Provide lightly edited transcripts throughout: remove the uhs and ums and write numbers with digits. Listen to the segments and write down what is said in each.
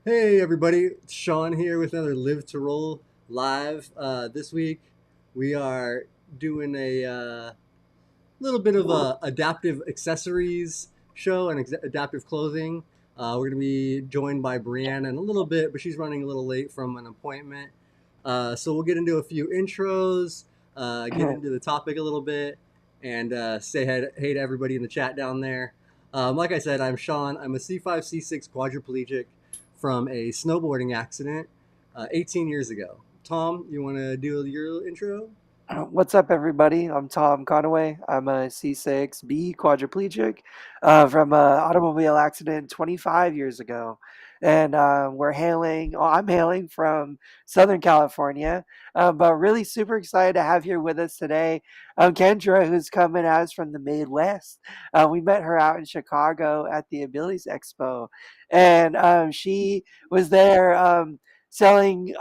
Hey everybody, it's Shawn here with another Live to Roll live. This week we are doing a little bit of a adaptive accessories show and adaptive clothing. We're going to be joined by Brianna in a little bit, but she's running a little late from an appointment. So we'll get into a few intros, get into the topic a little bit, and say hey to everybody in the chat down there. Like I said, I'm Shawn. I'm a C5, C6 quadriplegic from a snowboarding accident 18 years ago. Tom, you want to do your intro? What's up, everybody? I'm Tom Conaway. I'm a C6B quadriplegic from an automobile accident 25 years ago. And I'm hailing from Southern California, but really super excited to have here with us today Kendra, who's coming at us from the Midwest. We met her out in Chicago at the Abilities Expo, and she was there. Selling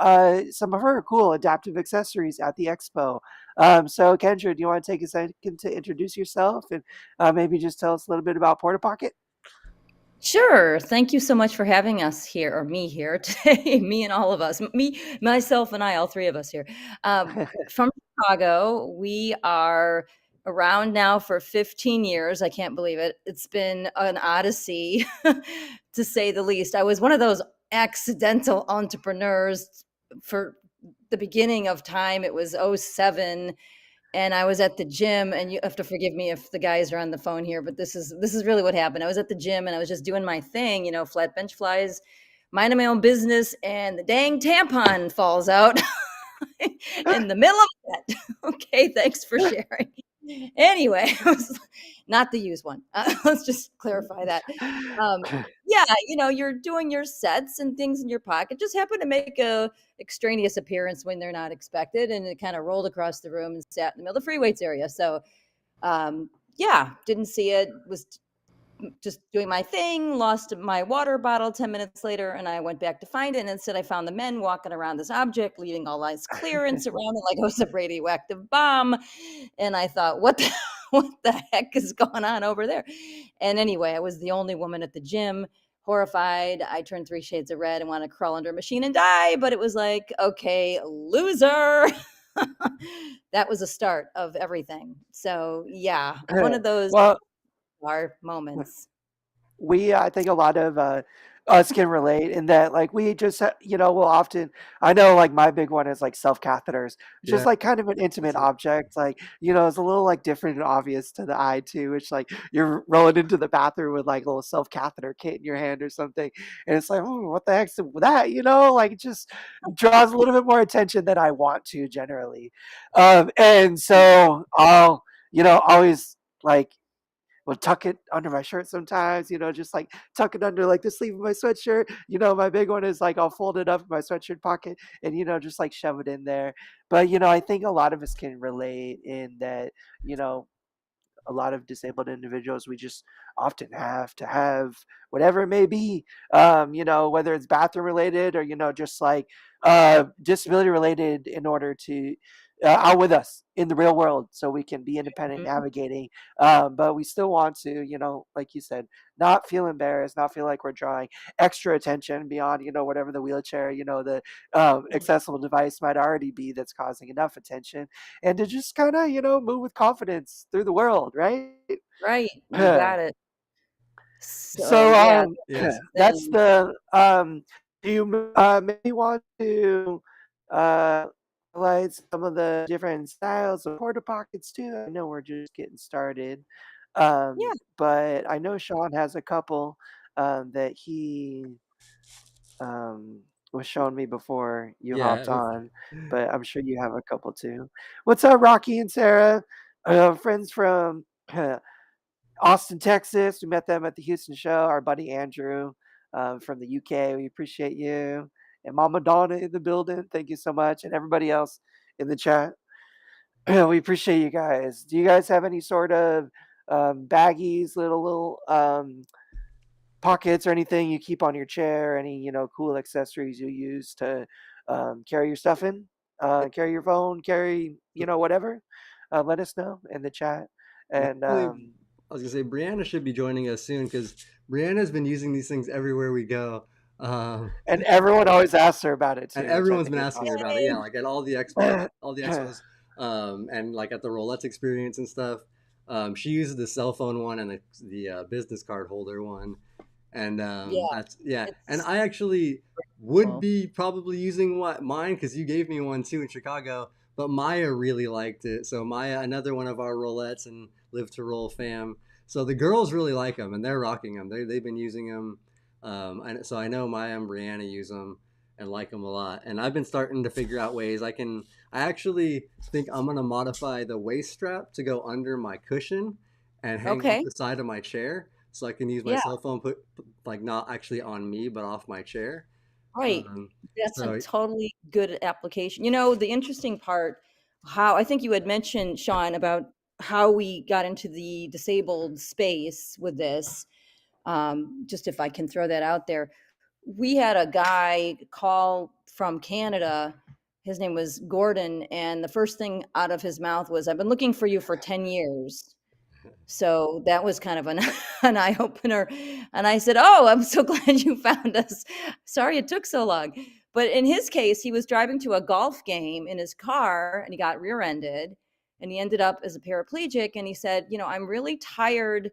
some of her cool adaptive accessories at the expo. So, Kendra, do you want to take a second to introduce yourself and maybe just tell us a little bit about Porta Pocket? Sure. Thank you so much for having us here, or me here today. Me and all of us. Me, myself, and I, all three of us here. From Chicago, we are around now for 15 years. I can't believe it. It's been an odyssey, to say the least. I was one of those accidental entrepreneurs for the beginning of time. It was '07, and I was at the gym, and you have to forgive me if the guys are on the phone here, but this is really what happened. I was at the gym and I was just doing my thing, flat bench flies, minding my own business, and the dang tampon falls out in the middle of it. Okay, thanks for sharing. Anyway, it was not the used one. Let's just clarify that. Um, yeah, you're doing your sets and things in your pocket. Just happen to make a extraneous appearance when they're not expected, and it kind of rolled across the room and sat in the middle of the free weights area. So, yeah, didn't see it. Was just doing my thing, lost my water bottle 10 minutes later, and I went back to find it. And instead, I found the men walking around this object, leaving all this clearance around it like it was a radioactive bomb. And I thought, what the, what the heck is going on over there? And anyway, I was the only woman at the gym, horrified. I turned three shades of red and want to crawl under a machine and die. But it was like, okay, loser. That was the start of everything. So, yeah, one of those Well, are moments. I think a lot of us can relate in that, like, we just, will often, I know, like, my big one is like self catheters, it's just Yeah, like kind of an that's intimate it. object, like, it's a little like different and obvious to the eye too. It's like you're rolling into the bathroom with like a little self catheter kit in your hand or something, and it's like, oh, what the heck's that? Like, it just draws a little bit more attention than I want to generally. And so I'll, always like will tuck it under my shirt sometimes, just like tuck it under like the sleeve of my sweatshirt. My big one is like I'll fold it up in my sweatshirt pocket and, just like shove it in there. But, I think a lot of us can relate in that, you know, a lot of disabled individuals, we just often have to have whatever it may be, whether it's bathroom related or, just like disability related in order to out with us in the real world so we can be independent Mhm. navigating. But we still want to, like you said, not feel embarrassed, not feel like we're drawing extra attention beyond, whatever the wheelchair, the accessible device might already be that's causing enough attention, and to just kind of, move with confidence through the world, right? Right, you got it. So, So, yeah, Yes. that's thing. the do you maybe want to uh highlight some of the different styles of porta pockets too? I know we're just getting started. Yeah, But I know Shawn has a couple that he was showing me before you Yeah. hopped on, but I'm sure you have a couple too. What's up, Rocky and Sarah? Friends from Austin, Texas. We met them at the Houston show. Our buddy Andrew from the UK. We appreciate you. And Mama Donna in the building. Thank you so much. And everybody else in the chat. We appreciate you guys. Do you guys have any sort of baggies, little pockets or anything you keep on your chair? Any, cool accessories you use to carry your stuff in? Carry your phone, carry, whatever. Let us know in the chat. Yeah, And I believe I was gonna say Brianna should be joining us soon because Brianna's been using these things everywhere we go. Um, And everyone always asks her about it and too, which I everyone's think been is asking her about it. Yay. Yeah, like at all the expos, and like at the Rolettes experience and stuff. She uses the cell phone one and the business card holder one, and Yeah, that's yeah. And it's I actually would cool. be probably using mine because you gave me one too in Chicago. But Maya really liked it. So Maya, another one of our Rolettes and Live to Roll fam. So the girls really like them and they're rocking them. They've been using them. And so I know Maya and Brianna use them and like them a lot. And I've been starting to figure out ways I can. I actually think I'm gonna modify the waist strap to go under my cushion and hang off Okay. the side of my chair, so I can use my Yeah, cell phone put like not actually on me but off my chair. right. Um, That's a so totally good application. You know, the interesting part, how I think you had mentioned, Shawn, about how we got into the disabled space with this. Just if I can throw that out there, we had a guy call from Canada. His name was Gordon, and the first thing out of his mouth was, "I've been looking for you for 10 years." So that was kind of an, an eye opener. And I said, "Oh, I'm so glad you found us. Sorry it took so long." But in his case, he was driving to a golf game in his car and he got rear ended and he ended up as a paraplegic. And he said, "I'm really tired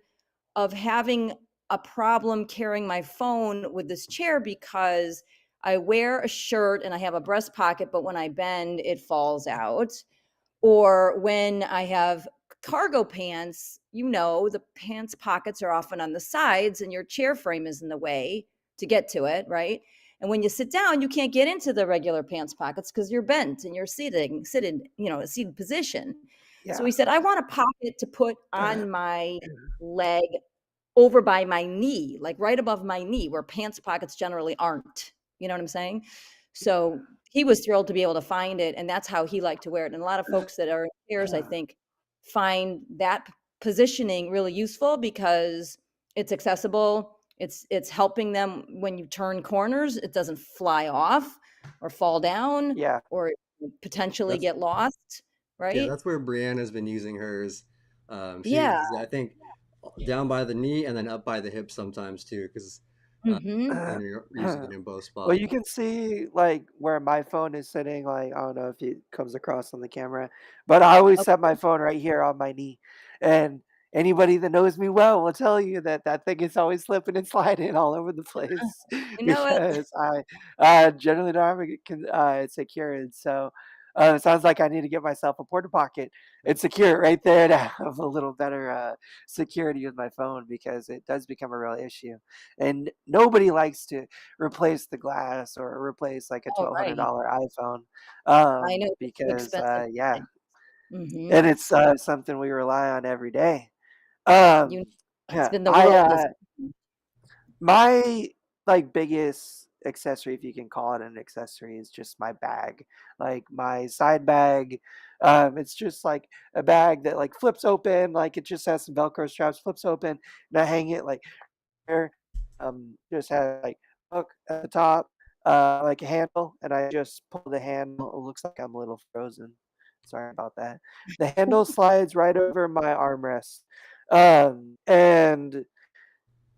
of having a problem carrying my phone with this chair because I wear a shirt and I have a breast pocket, but when I bend, it falls out. Or when I have cargo pants, the pants pockets are often on the sides and your chair frame is in the way to get to it, right? And when you sit down, you can't get into the regular pants pockets because you're bent and you're seated, a seated position." So Yeah. he said, "I want a pocket to put on my leg over by my knee, like right above my knee, where pants pockets generally aren't." You know what I'm saying? So he was thrilled to be able to find it, and that's how he liked to wear it. And a lot of folks that are in chairs, I think, find that positioning really useful because it's accessible. It's helping them when you turn corners. It doesn't fly off or fall down Yeah. or potentially that's get lost, yeah, right? that's where Brianna's been using hers. She Yeah. uses it, I think, down by the knee and then up by the hip sometimes too, because Hmm. you're using it in both Well, spots. you can see like where my phone is sitting. Like I don't know if it comes across on the camera, but I always set my Okay. phone right here on my knee. And anybody that knows me well will tell you that that thing is always slipping and sliding all over the place You know what? because I generally don't have it secured. So it sounds like I need to get myself a Porta Pocket and secure it right there to have a little better security with my phone because it does become a real issue. And nobody likes to replace the glass or replace like a All right. $1,200 iPhone, I know they're too because expensive. yeah, Mhm. and it's something we rely on every day. You Um, It's yeah, been the world is my like biggest accessory, if you can call it an accessory, is just my bag, like my side bag. It's just like a bag that like flips open, like it just has some Velcro straps, flips open, and I hang it like here. Just has like hook at the top, like a handle, and I just pull the handle. It looks like I'm a little frozen. Sorry about that. The handle slides right over my armrest, and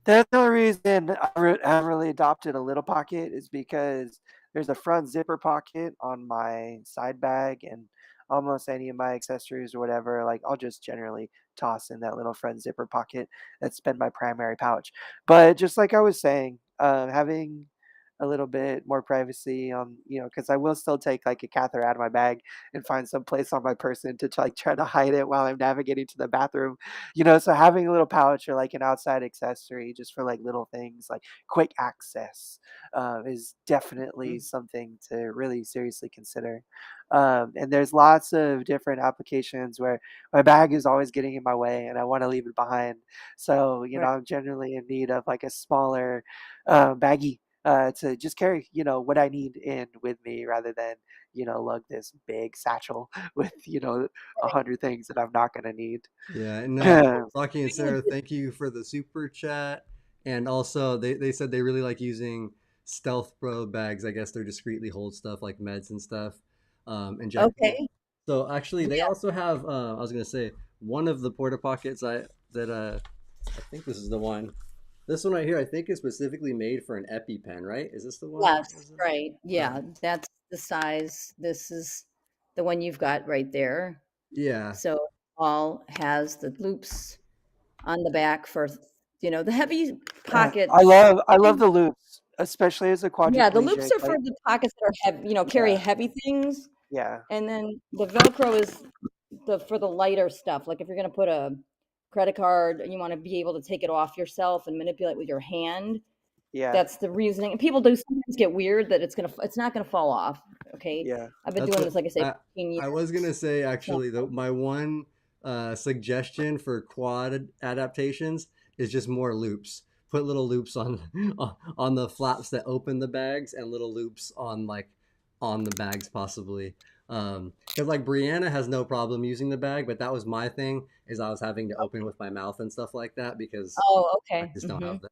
that's the only reason I really adopted a little pocket is because there's a front zipper pocket on my side bag and almost any of my accessories or whatever, like I'll just generally toss in that little front zipper pocket. That's been my primary pouch. But just like I was saying, having a little bit more privacy on, because I will still take like a catheter out of my bag and find some place on my person to like try to hide it while I'm navigating to the bathroom. So having a little pouch or like an outside accessory just for like little things like quick access is definitely Mhm. something to really seriously consider. And there's lots of different applications where my bag is always getting in my way and I want to leave it behind. So, Right. I'm generally in need of like a smaller baggie to just carry, what I need in with me rather than, lug this big satchel with, 100 things that I'm not going to need. Yeah, and Yeah. Saki and Really Sarah, good. thank you for the super chat. And also, they said they really like using Stealth Pro bags. I guess they're discreetly hold stuff like meds and stuff, injectables. Okay. So actually, they Yeah. also have. I was gonna say one of the Porta Pockets I think this is the one. This one right here, I think, is specifically made for an EpiPen, right? Is this the one? Yes, right. Uh, Yeah, that's the size. This is the one you've got right there. yeah, So all has the loops on the back for, the heavy pockets. I love the loops, especially as a Yeah, the loops quadriplegic. are for Like, the pockets that are heavy, carry yeah, heavy things. yeah, And then the Velcro is for the lighter stuff. Like if you're gonna put a credit card and you want to be able to take it off yourself and manipulate with your hand. yeah, That's the reasoning. And people do sometimes get weird that it's not gonna fall off. Okay. yeah, I've been that's doing what this, like I say, 15 I was gonna years. say. It's not. Actually, my one suggestion for quad adaptations is just more loops. Put little loops on on the flaps that open the bags, and little loops on on the bags possibly. Because like Brianna has no problem using the bag, but that was my thing is I was having to open with my mouth and stuff like that because Oh, I okay. just don't have that.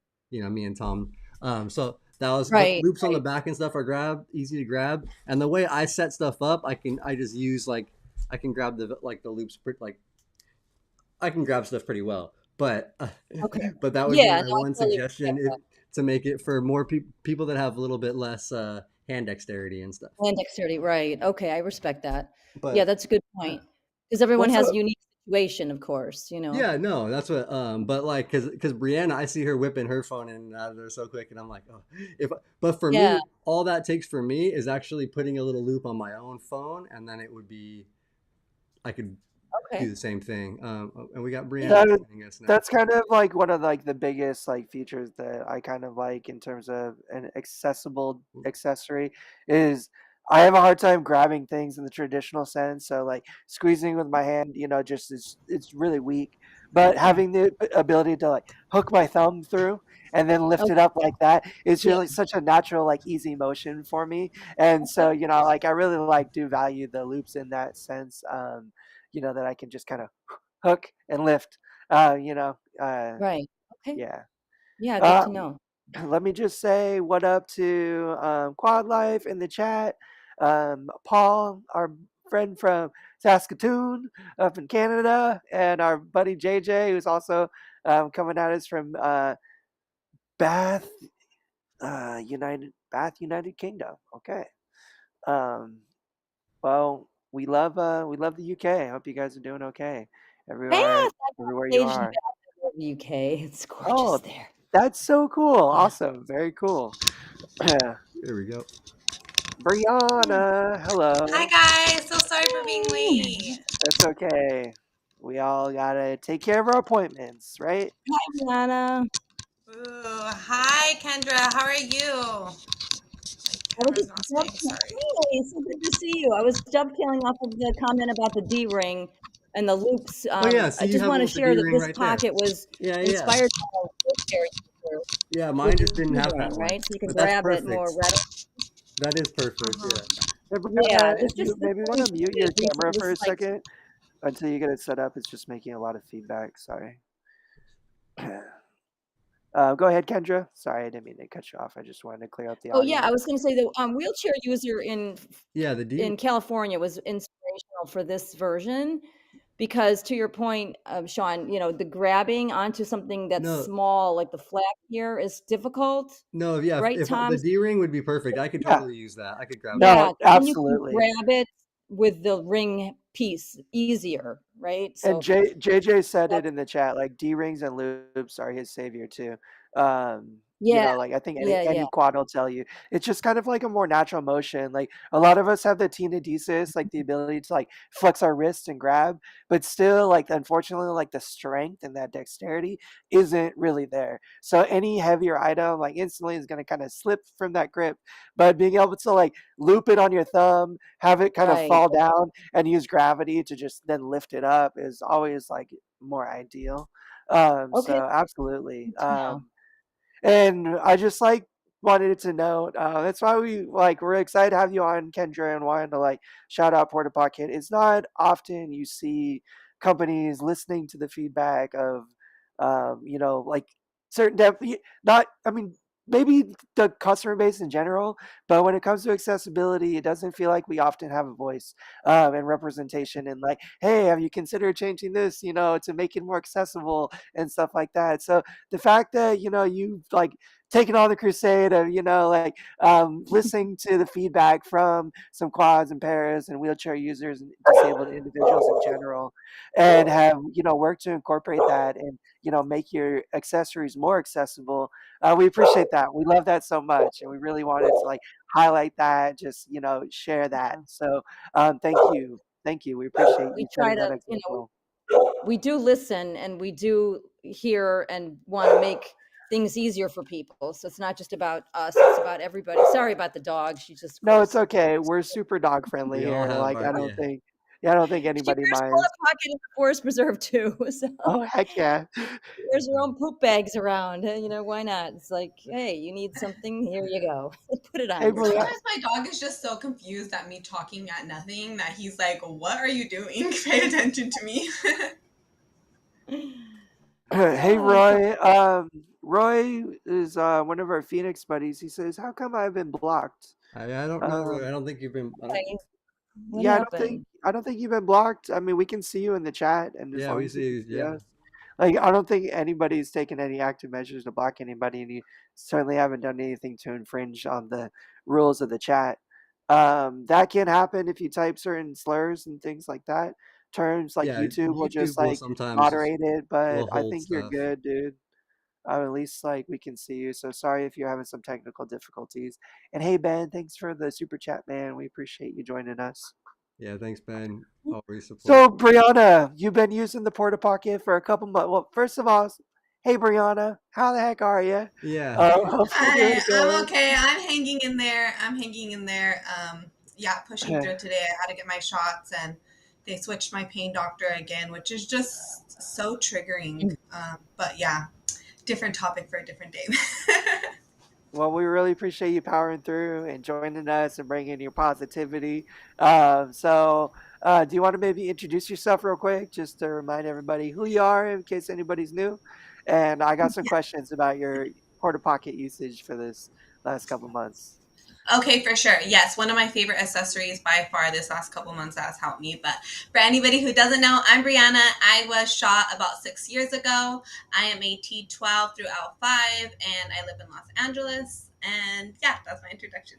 Me and Tom. So that was, but Right, loops on the right. back and stuff are easy to grab. And the way I set stuff up, I just use I can grab the loops like I can grab stuff pretty well. But Okay. but that would be Yeah, no, my I one totally respect suggestion that. to make it for more people that have a little bit less hand dexterity and stuff. Hand dexterity, right. Okay, I respect that. Yeah, But that's a good point. Because everyone what's has a up? unique situation, of course. yeah, no, that's what. But like, cause Brianna, I see her whipping her phone in and out of there so quick, and I'm like, oh, if. But for Yeah, me, all that takes for me is actually putting a little loop on my own phone, and then it would be I could do okay. the same thing. And we got Brianna That joining us now. that's kind of like one of like the biggest like features that I kind of like in terms of an accessible accessory is I have a hard time grabbing things in the traditional sense. So like squeezing with my hand, just is it's really weak. But having the ability to like hook my thumb through and then lift it Okay. up like that is Yeah, really such a natural like easy motion for me. And so, okay. like I really like do value the loops in that sense. That I can just kind of hook and lift. Uh, you know, uh, Right. Okay. yeah. Yeah, good Uh, to know. let me just say what up to Quad Life in the chat. Paul, our friend from Saskatoon up in Canada, and our buddy JJ, who's also coming at us from Bath, United Kingdom. Okay. Um, well, we love the UK. I hope you guys are doing okay Bath! everywhere I've got everywhere you staged in are. Bath in the UK. It's gorgeous Oh, there. that's so cool. Yeah. Awesome. Very cool. There we go. Brianna, Hi hello. guys, so sorry for being late. That's okay. We all gotta take care of our appointments, right? Hi, Brianna. Ooh, hi Kendra, how are you? I was Camera's just not staying, dovetail sorry. Hey, so good to see you. I was dovetailing off of the comment about the D-ring and the loops. Oh yeah, see I you just have it wanna with the share D that ring this right there. pocket was Yeah, yeah, inspired by a wheelchair user yeah. with Mine the just didn't have that D-ring, one, right? So you can but that's grab it more perfect. readily. That is perfect. Uh-huh. Yeah. Hey, Yeah, Brianna, if this you just this maybe want really to mute your recent. camera This for is a like second until you get it set up, it's just making a lot of feedback. Sorry. Go ahead, Kendra. Sorry, I didn't mean to cut you off. I just wanted to clear up the oh yeah, audio. I was gonna say the wheelchair user Yeah, the D. in California was inspirational for this version because to your point, Shawn, the grabbing onto something that's No, small, like the flap here, is difficult, no, yeah. right, If Tom? the D ring would be perfect, I could Yeah. totally use that. I could grab that. Yeah, No, 'cause then you can absolutely. grab it with the ring piece easier, right? And So JJ said it that's in the chat, like D rings and loops are his savior too. yeah, Like I think any yeah, yeah, any quad will tell you, it's just kind of like a more natural motion. Like a lot of us have the tenodesis, like the ability to like flex our wrists and grab, but still, like unfortunately, like the strength and that dexterity isn't really there. So any heavier item, like instantly, is gonna kind of slip from that grip. But being able to like loop it on your thumb, have it kind of right. fall down and use gravity to just then lift it up is always like more ideal. Okay, So absolutely. good to know. And I just like wanted to note that's why we're excited to have you on, Kendra, and wanted to like shout out Porta Pocket. It's not often you see companies listening to the feedback of like certain not I mean maybe the customer base in general, but when it comes to accessibility, it doesn't feel like we often have a voice and representation. And like, hey, have you considered changing this, to make it more accessible and stuff like that? So the fact that you've like taken on the crusade of like listening to the feedback from some quads and paras and wheelchair users and disabled individuals in general, and have worked to incorporate that and make your accessories more accessible. We appreciate that. We love that so much, and we really wanted to like highlight that, just share that. So thank you. We appreciate We you try setting that to, example. we do listen and we do hear and want to make things easier for people. So it's not just about us, it's about everybody. Sorry about the dog. She just, of No, it's course. okay. We're super dog friendly We all here. have Like our, yeah. I don't think She anybody wears Porta minds. Pocket in the forest preserve too. So Oh heck yeah. there's her own poop bags around. Why not? It's like, hey, you need something? Here you go. Put it Hey on. It's Maria. fine. Sometimes my dog is just so confused at me talking at nothing that he's like, "What are you doing? Pay attention to me." Hey Oh, poor Roy. Roy is one of our Phoenix buddies. He says, "How come I've been blocked?" I don't know. Um, I don't think you've been. I don't. guy. What yeah, happened? I don't think you've been blocked. I mean, we can see you in the chat, and as Yeah, long we as you can see. see Yeah, us, like I don't think anybody's taken any active measures to block anybody, and you certainly haven't done anything to infringe on the rules of the chat. That can happen if you type certain slurs and things like that. Terms like yeah. YouTube will YouTube just will like sometimes moderate it, but will I hold think you're stuff. good, dude. At least like we can see you. So sorry if you're having some technical difficulties. And hey Ben, thanks for the super chat, man. We appreciate you joining us. Yeah, thanks, Ben. Always support. So Brianna, you've been using the Porta Pocket for a couple months. Well, first of all, hey Brianna, how the heck are you? Yeah, Hope you're doing I'm good. okay. I'm hanging in there. I'm hanging in there. Yeah, pushing through today. I had to get my shots, and they switched my pain doctor again, which is just so triggering. But yeah, different topic for a different day. Well, we really appreciate you powering through and joining us and bringing your positivity. Do you want to maybe introduce yourself real quick, just to remind everybody who you are in case anybody's new? And I got some questions about your Porta Pocket usage for this last couple months. Okay, for sure. Yes, one of my favorite accessories by far this last couple months that has helped me. But for anybody who doesn't know, I'm Brianna. I was shot about 6 years ago. I am a T12 through L5, and I live in Los Angeles. And yeah, that's my introduction.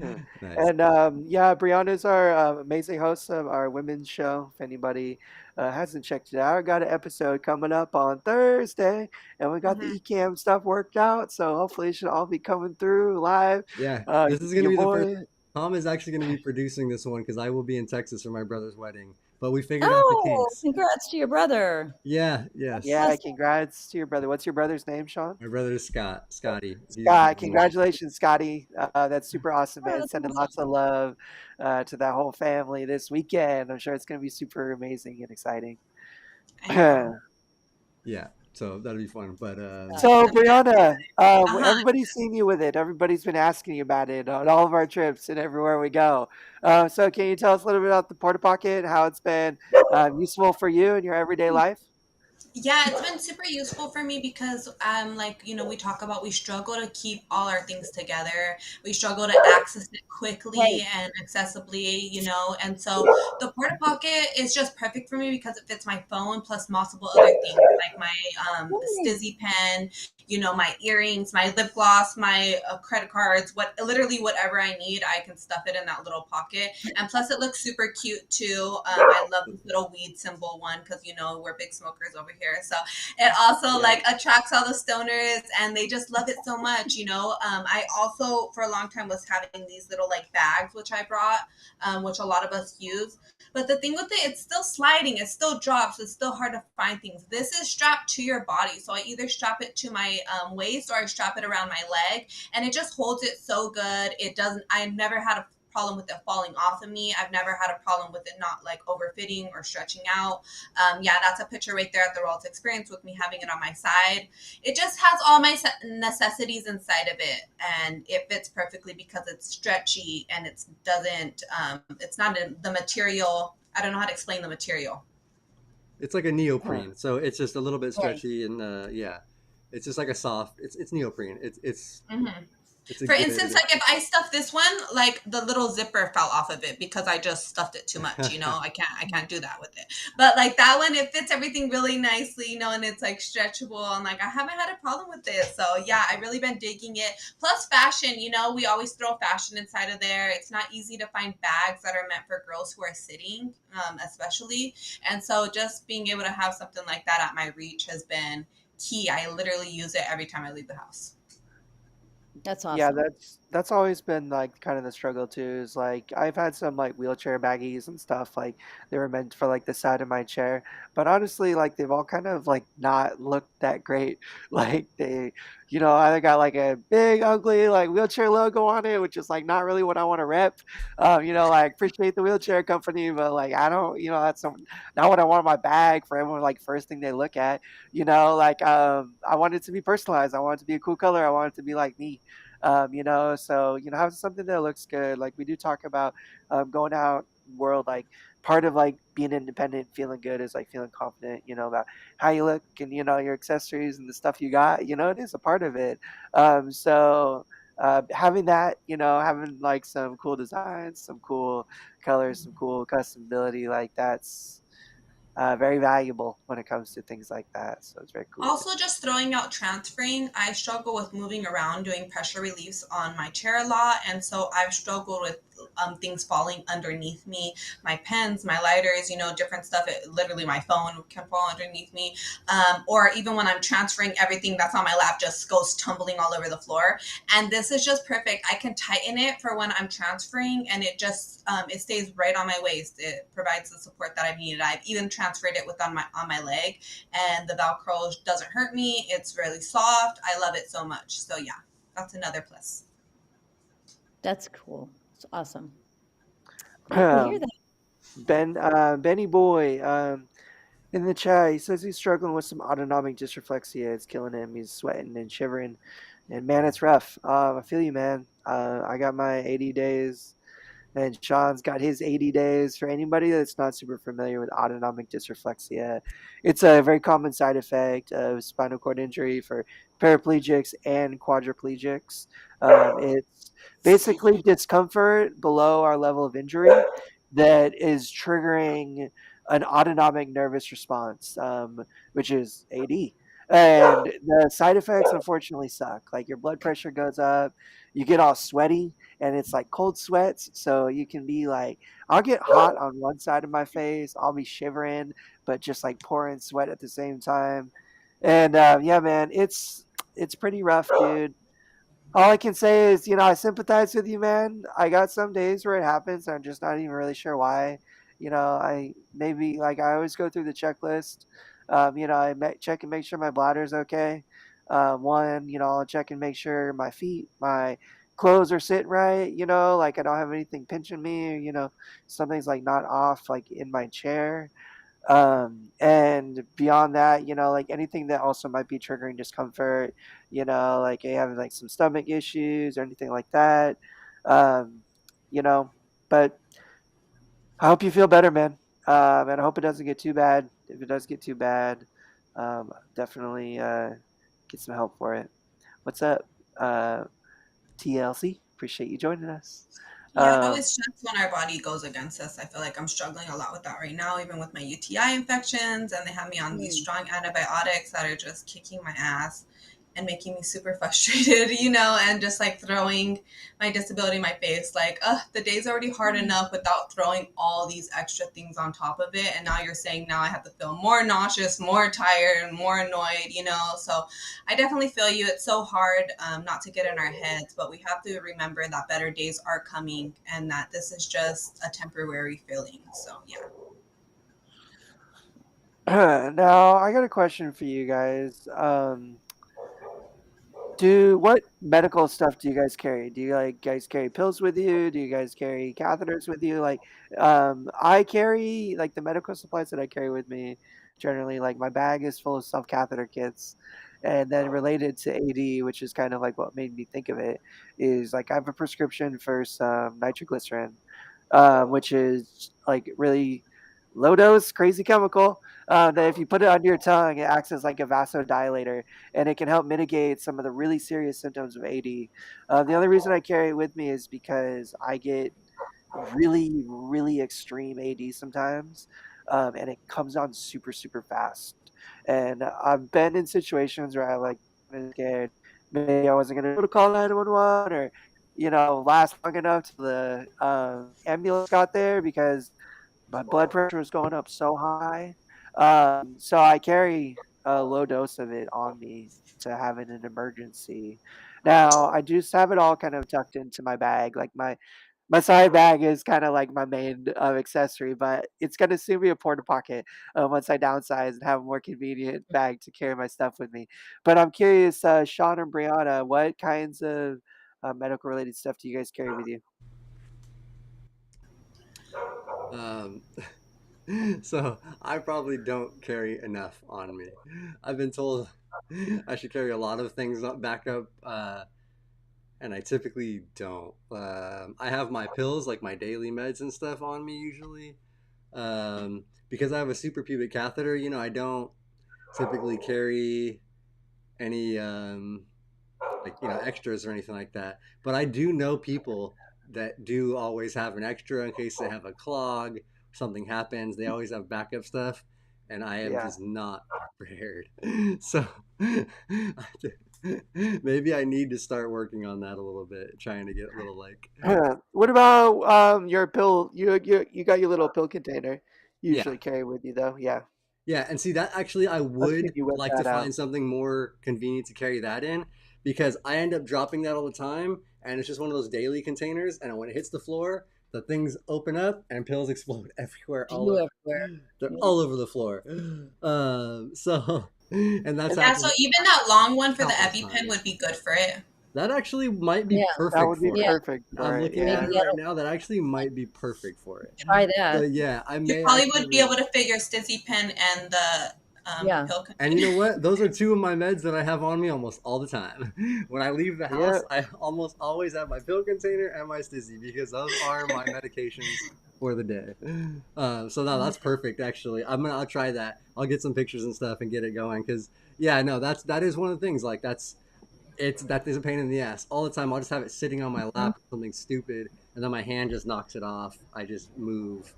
nice. And yeah, Brianna's our amazing host of our women's show. If anybody hasn't checked it out, I got an episode coming up on Thursday, and we got Mhm. the eCam stuff worked out. So hopefully, it should all be coming through live. Yeah, this is gonna Your be the first. boy. Tom is actually gonna be producing this one because I will be in Texas for my brother's wedding. But we figured out the Oh, kinks. congrats to your brother. Yeah. Yes. Yeah, Awesome. congrats to your brother. What's your brother's name, Sean? My brother is Scott. Scotty. He's Scott, in Washington. congratulations, Scotty. That's super awesome, Oh, man. that's Sending lots awesome. of love to that whole family this weekend. I'm sure it's going to be super amazing and exciting. I know. Yeah. So that'll be fun. But So, Brianna, Uh-huh. everybody's seen you with it. Everybody's been asking you about it on all of our trips and everywhere we go. So, can you tell us a little bit about the Porta Pocket, how it's been useful for you in your everyday life? Yeah, it's been super useful for me because like, we talk about we struggle to keep all our things together. We struggle to access it quickly Hey, and accessibly, and so the Porta Pocket is just perfect for me because it fits my phone plus multiple other things like my hey. Stizzy pen, my earrings, my lip gloss, my credit cards, literally whatever I need, I can stuff it in that little pocket. And plus, it looks super cute too. I love this little weed symbol one because we're big smokers over here. So it also Yeah. like attracts all the stoners, and they just love it so much. I also for a long time was having these little like bags which I brought, which a lot of us use. But the thing with it, it's still sliding, it still drops, it's still hard to find things. This is strapped to your body. So I either strap it to my waist or I strap it around my leg, and it just holds it so good. It doesn't, I never had a problem with it falling off of me. I've never had a problem with it not like overfitting or stretching out. Yeah, that's a picture right there at the World's Experience with me having it on my side. It just has all my necessities inside of it, and it fits perfectly because it's stretchy and it doesn't. It's not the material. I don't know how to explain the material. it's like a neoprene, so it's just a little bit Hey. stretchy and yeah. It's just like a soft. It's neoprene. Mhm. It's a For instance, good. like if I stuff this one, like the little zipper fell off of it because I just stuffed it too much, you know. I can't do that with it. But like that one, it fits everything really nicely, you know, and it's like stretchable and like I haven't had a problem with it. So yeah, I really been digging it. Plus fashion, you know, we always throw fashion inside of there. It's not easy to find bags that are meant for girls who are sitting, especially. And so just being able to have something like that at my reach has been key. I literally use it every time I leave the house. That's Yeah, awesome. that's always been like kind of the struggle too. Is like I've had some like wheelchair baggies and stuff like they were meant for like the side of my chair, but honestly, like they've all kind of like not looked that great. Like they, either got like a big ugly like wheelchair logo on it, which is like not really what I want to rep. Like appreciate the wheelchair company, but like I don't, that's not what I want in my bag for everyone. Like first thing they look at, I want it to be personalized. I want it to be a cool color. I want it to be like me. So have something that looks good. Like we do talk about going out world, like part of like being independent, feeling good is like feeling confident, about how you look and your accessories and the stuff you got, it is a part of it. Having that, having like some cool designs, some cool colors, some cool customability, like that's very valuable when it comes to things like that. So it's very cool too. Also, just throwing out transferring, I struggle with moving around doing pressure reliefs on my chair a lot. And so I've struggled with things falling underneath me, my pens, my lighters, different stuff. Literally, my phone can fall underneath me. Or even when I'm transferring, everything that's on my lap just goes tumbling all over the floor. And this is just perfect. I can tighten it for when I'm transferring and it stays right on my waist. It provides the support that I needed. I've even transferred it with on my leg, and the Velcro doesn't hurt me. It's really soft. I love it so much. So yeah, that's another plus. That's cool. It's awesome. Glad to hear that. Benny Boy, in the chat, he says he's struggling with some autonomic dysreflexia. It's killing him. He's sweating and shivering, and man, it's rough. I feel you, man. I got my 80 days, and Shawn's got his 80 days. For anybody that's not super familiar with autonomic dysreflexia, it's a very common side effect of spinal cord injury for paraplegics and quadriplegics. It's basically discomfort below our level of injury that is triggering an autonomic nervous response, which is AD. And the side effects unfortunately suck. Like your blood pressure goes up, you get all sweaty, and it's like cold sweats. So you can be like, I'll get hot on one side of my face, I'll be shivering, but just like pouring sweat at the same time. And yeah, man, it's pretty rough, dude. All I can say is, I sympathize with you, man. I got some days where it happens. I'm just not even really sure why. I maybe like I always go through the checklist. Check and make sure my bladder's okay. One, I'll check and make sure my feet, my clothes are sitting right. Like I don't have anything pinching me, or something's like not off, like in my chair. And beyond that, like anything that also might be triggering discomfort, like you having like some stomach issues or anything like that. um you know but I hope you feel better, man. And I hope it doesn't get too bad. If it does get too bad, definitely get some help for it. What's up, uh TLC? Appreciate you joining us. Yeah, it um always sucks when our body goes against us. I feel like I'm struggling a lot with that right now, even with my UTI infections, and they have me on these Mm. strong antibiotics that are just kicking my ass and making me super frustrated, and just like throwing my disability in my face. Like, the day's already hard enough without throwing all these extra things on top of it. And now you're saying now I have to feel more nauseous, more tired, and more annoyed. So I definitely feel you. It's so hard not to get in our heads, but we have to remember that better days are coming and that this is just a temporary feeling. So, yeah. Now I got a question for you guys. What medical stuff do you guys carry? Do you like guys carry pills with you? Do you guys carry catheters with you? Like, I carry like the medical supplies that I carry with me. Generally, like my bag is full of self catheter kits, and then related to AD, which is kind of like what made me think of it, is like I have a prescription for some nitroglycerin, which is like really low dose, crazy chemical. that if you put it under your tongue, it acts as like a vasodilator, and it can help mitigate some of the really serious symptoms of AD. The only reason I carry it with me is because I get really, really extreme AD sometimes, and it comes on super, super fast. And I've been in situations where I like was scared maybe I wasn't gonna be able to call 911 or last long enough till the ambulance got there because my blood pressure was going up so high. So I carry a low dose of it on me to have in an emergency. Now I just have it all kind of tucked into my bag, like my side bag is kinda like my main, accessory, but it's gonna soon be a Porta Pocket, once I downsize and have a more convenient bag to carry my stuff with me. But I'm curious, Shawn and Brianna, what kinds of, medical related stuff do you guys carry with you? Um, so I probably don't carry enough on me. I've been told I should carry a lot of things back up, and I typically don't. I have my pills, like my daily meds and stuff, on me usually. Because I have a suprapubic catheter, I don't typically carry any like extras or anything like that. But I do know people that do always have an extra in case they have a clog, something happens. They always have backup stuff, and I am Yeah. just not prepared. So maybe I need to start working on that a little bit, trying to get a little like What about, your pill you got your little pill container you yeah. usually carry with you, though? Yeah. Yeah, and see that actually I Let's see if would you whip like to that out. find something more convenient to carry that in because I end up dropping that all the time and it's just one of those daily containers and when it hits the floor, the things open up and pills explode everywhere all over. You everywhere. They're Yeah. all over the floor. So and that's And Yeah, so happened even that long one for the countless EpiPen times. would be good for it. That actually might be Yeah. that perfect would be for Yeah. it. perfect I'm for it, looking at Maybe yeah. it right that'll now. That actually might be perfect for it. try So that. yeah, I You may probably would be actually able to fit your stizzy pen and the Yeah. pill And you know container. what? Those are two of my meds that I have on me almost all the time. When I leave the Yeah. house, I almost always have my pill container and my stizzy because those are my medications for the day. So no, that's perfect. Actually, I'll try that. I'll get some pictures and stuff and get it going. Cause yeah, no, that is one of the things. Like that is a pain in the ass all the time. I'll just have it sitting on my Mhm. lap, something stupid, and then my hand just knocks it off. I just move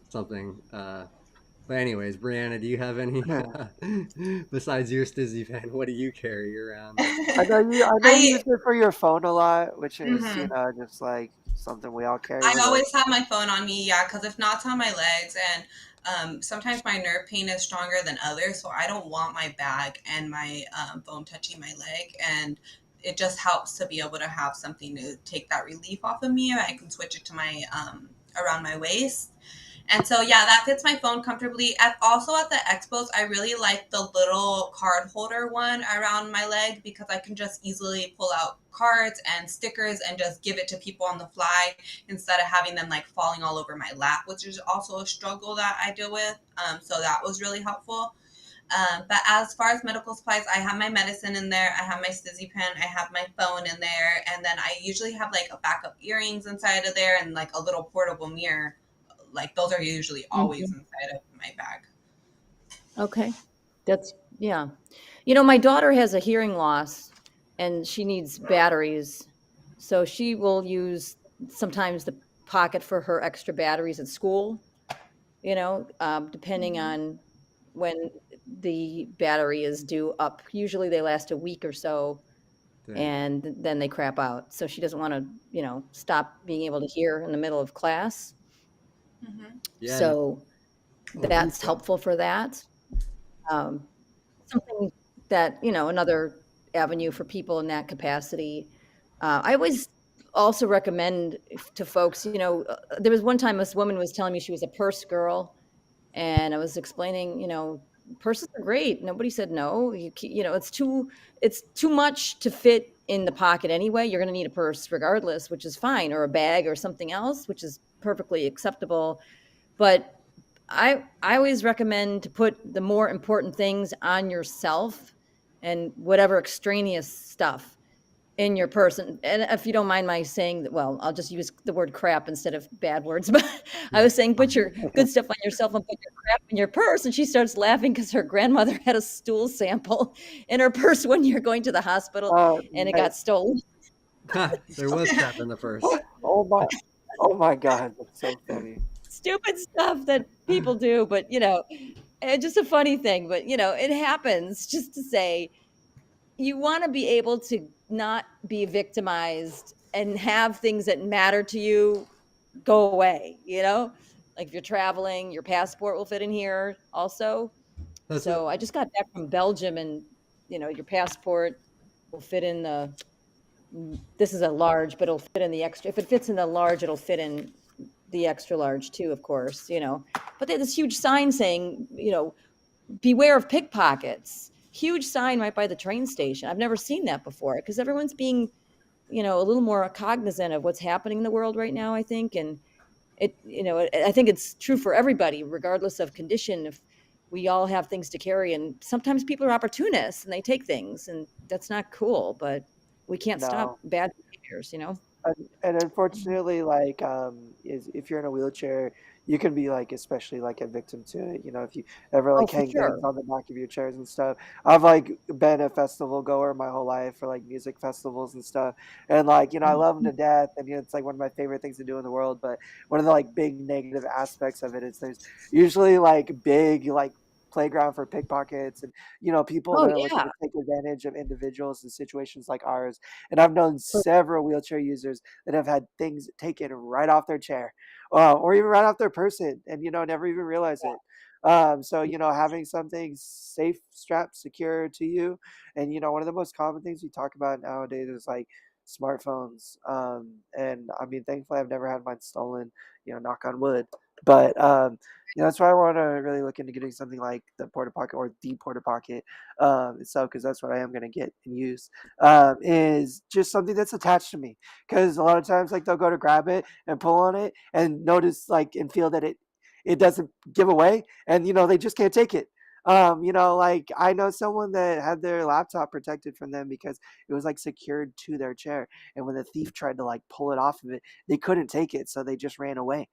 something. But anyways, Brianna, do you have any besides your Stizzy pen? What do you carry around? I know you I use it for your phone a lot, which is, mhm. just like something we all carry I with us. always have my phone on me, yeah, because if not, it's on my legs, and sometimes my nerve pain is stronger than others, so I don't want my bag and my phone touching my leg, and it just helps to be able to have something to take that relief off of me. I can switch it to my around my waist. And so, yeah, that fits my phone comfortably. Also at the expos, I really like the little card holder one around my leg because I can just easily pull out cards and stickers and just give it to people on the fly instead of having them like falling all over my lap, which is also a struggle that I deal with. So that was really helpful. But as far as medical supplies, I have my medicine in there. I have my stizzy pen. I have my phone in there. And then I usually have like a backup earrings inside of there and like a little portable mirror. Like those are usually always Mhm. inside of my bag. Okay. That's yeah. My daughter has a hearing loss and she needs batteries. So she will use sometimes the pocket for her extra batteries at school, depending Mm-hmm. on when the battery is due up. Usually they last a week or so Dang. and then they crap out. So she doesn't want to, stop being able to hear in the middle of class. Mm-hmm. Yeah, no. So Oh, please that's go. helpful for that. Um, Something that, another avenue for people in that capacity. I always also recommend to folks, there was one time this woman was telling me she was a purse girl, and I was explaining, purses are great. Nobody said no. It's too much to fit in the pocket anyway. You're going to need a purse regardless, which is fine, or a bag or something else, which is perfectly acceptable. But I always recommend to put the more important things on yourself and whatever extraneous stuff. in your purse. And if you don't mind my saying that, well, I'll just use the word crap instead of bad words. But I was saying, put your good stuff on yourself and put your crap in your purse. And she starts laughing because her grandmother had a stool sample in her purse when you're going to the hospital and it got Nice. stolen. There was crap in the purse. Oh my, oh my God, that's so funny. Stupid stuff that people do. But, it's just a funny thing. But, it happens. Just to say, you want to be able to not be victimized and have things that matter to you go away. Like if you're traveling, your passport will fit in here also. That's what. So I just got back from Belgium, and your passport will fit in the, this is a large, but it'll fit in the extra. If it fits in the large, it'll fit in the extra large too, of course. But they had this huge sign saying, beware of pickpockets. Huge sign right by the train station. I've never seen that before because everyone's being, a little more cognizant of what's happening in the world right now, I think. And I think it's true for everybody, regardless of condition. If we all have things to carry, and sometimes people are opportunists and they take things, and that's not cool, but we can't stop No. bad behaviors. And unfortunately, like, is if you're in a wheelchair, you can be like, especially like a victim to it. You know, if you ever Oh, like for hang sure. things on the back of your chairs and stuff. I've like been a festival goer my whole life for like music festivals and stuff. And like, I love them to death. And it's like one of my favorite things to do in the world. But one of the like big negative aspects of it is there's usually like big like playground for pickpockets and people Oh that are looking yeah. to take advantage of individuals in situations like ours. And I've known several wheelchair users that have had things taken right off their chair, or even right off their person, and never even realize it. So having something safe, strapped, secure to you, and one of the most common things we talk about nowadays is like smartphones. And I mean, thankfully, I've never had mine stolen. Knock on wood. But that's why I want to really look into getting something like the Porta Pocket or the Porta Pocket itself, because that's what I am going to get and use. Is just something that's attached to me, because a lot of times like they'll go to grab it and pull on it and notice like and feel that it doesn't give away, and they just can't take it. Like I know someone that had their laptop protected from them because it was like secured to their chair, and when the thief tried to like pull it off of it, they couldn't take it, so they just ran away.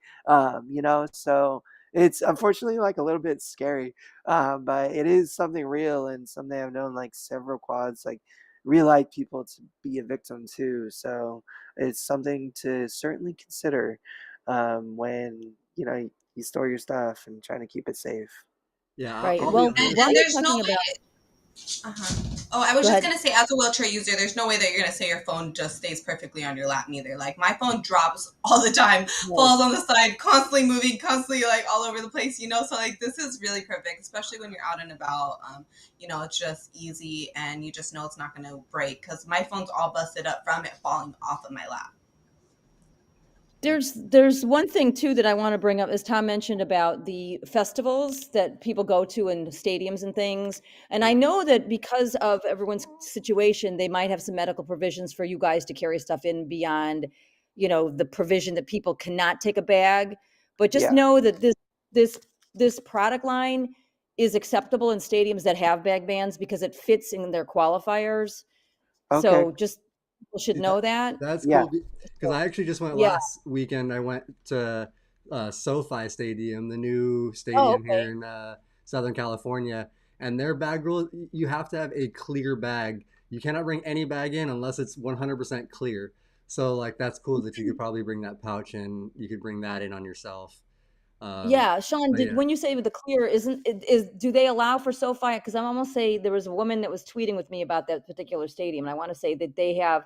So it's unfortunately like a little bit scary, but it is something real and something I've known like several quads like real life people to be a victim to. So it's something to certainly consider when you store your stuff and trying to keep it safe. Yeah, Right. I'll be Well, honest. while And you're there's no talking about, way. Uh-huh. Oh, I was go just ahead. gonna say, as a wheelchair user, there's no way that you're gonna say your phone just stays perfectly on your lap neither. Like my phone drops all the time, Right. falls on the side, constantly moving, constantly like all over the place. So like this is really perfect, especially when you're out and about. It's just easy and you just know it's not gonna break because my phone's all busted up from it falling off of my lap. There's one thing too that I want to bring up, as Tom mentioned about the festivals that people go to in stadiums and things. And I know that because of everyone's situation, they might have some medical provisions for you guys to carry stuff in beyond, the provision that people cannot take a bag. But just Yeah. know that this this product line is acceptable in stadiums that have bag bans because it fits in their qualifiers. Okay. So just people should Yeah, know that. that's Yeah. cool because So, I actually just went yeah. last weekend. I went to SoFi Stadium, the new Oh, stadium okay. here in Southern California, and their bag rule, you have to have a clear bag. You cannot bring any bag in unless it's 100% clear. So like that's cool that you could probably bring that pouch in. You could bring that in on yourself. Um, Yeah, Shawn, but did yeah, when you say with the clear, isn't it is do they allow for SoFi? Because I'm almost say there was a woman that was tweeting with me about that particular stadium, and I want to say that they have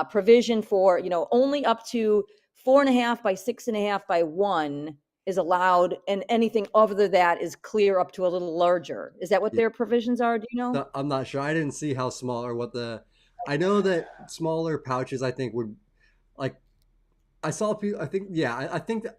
provision for, only up to 4.5 by 6.5 by 1 is allowed, and anything other than that is clear up to a little larger. Is that what yeah. their provisions are? Do you know? So I'm not sure. I didn't see how small or what the. I know that smaller pouches I think would like I saw people. I think yeah. I think that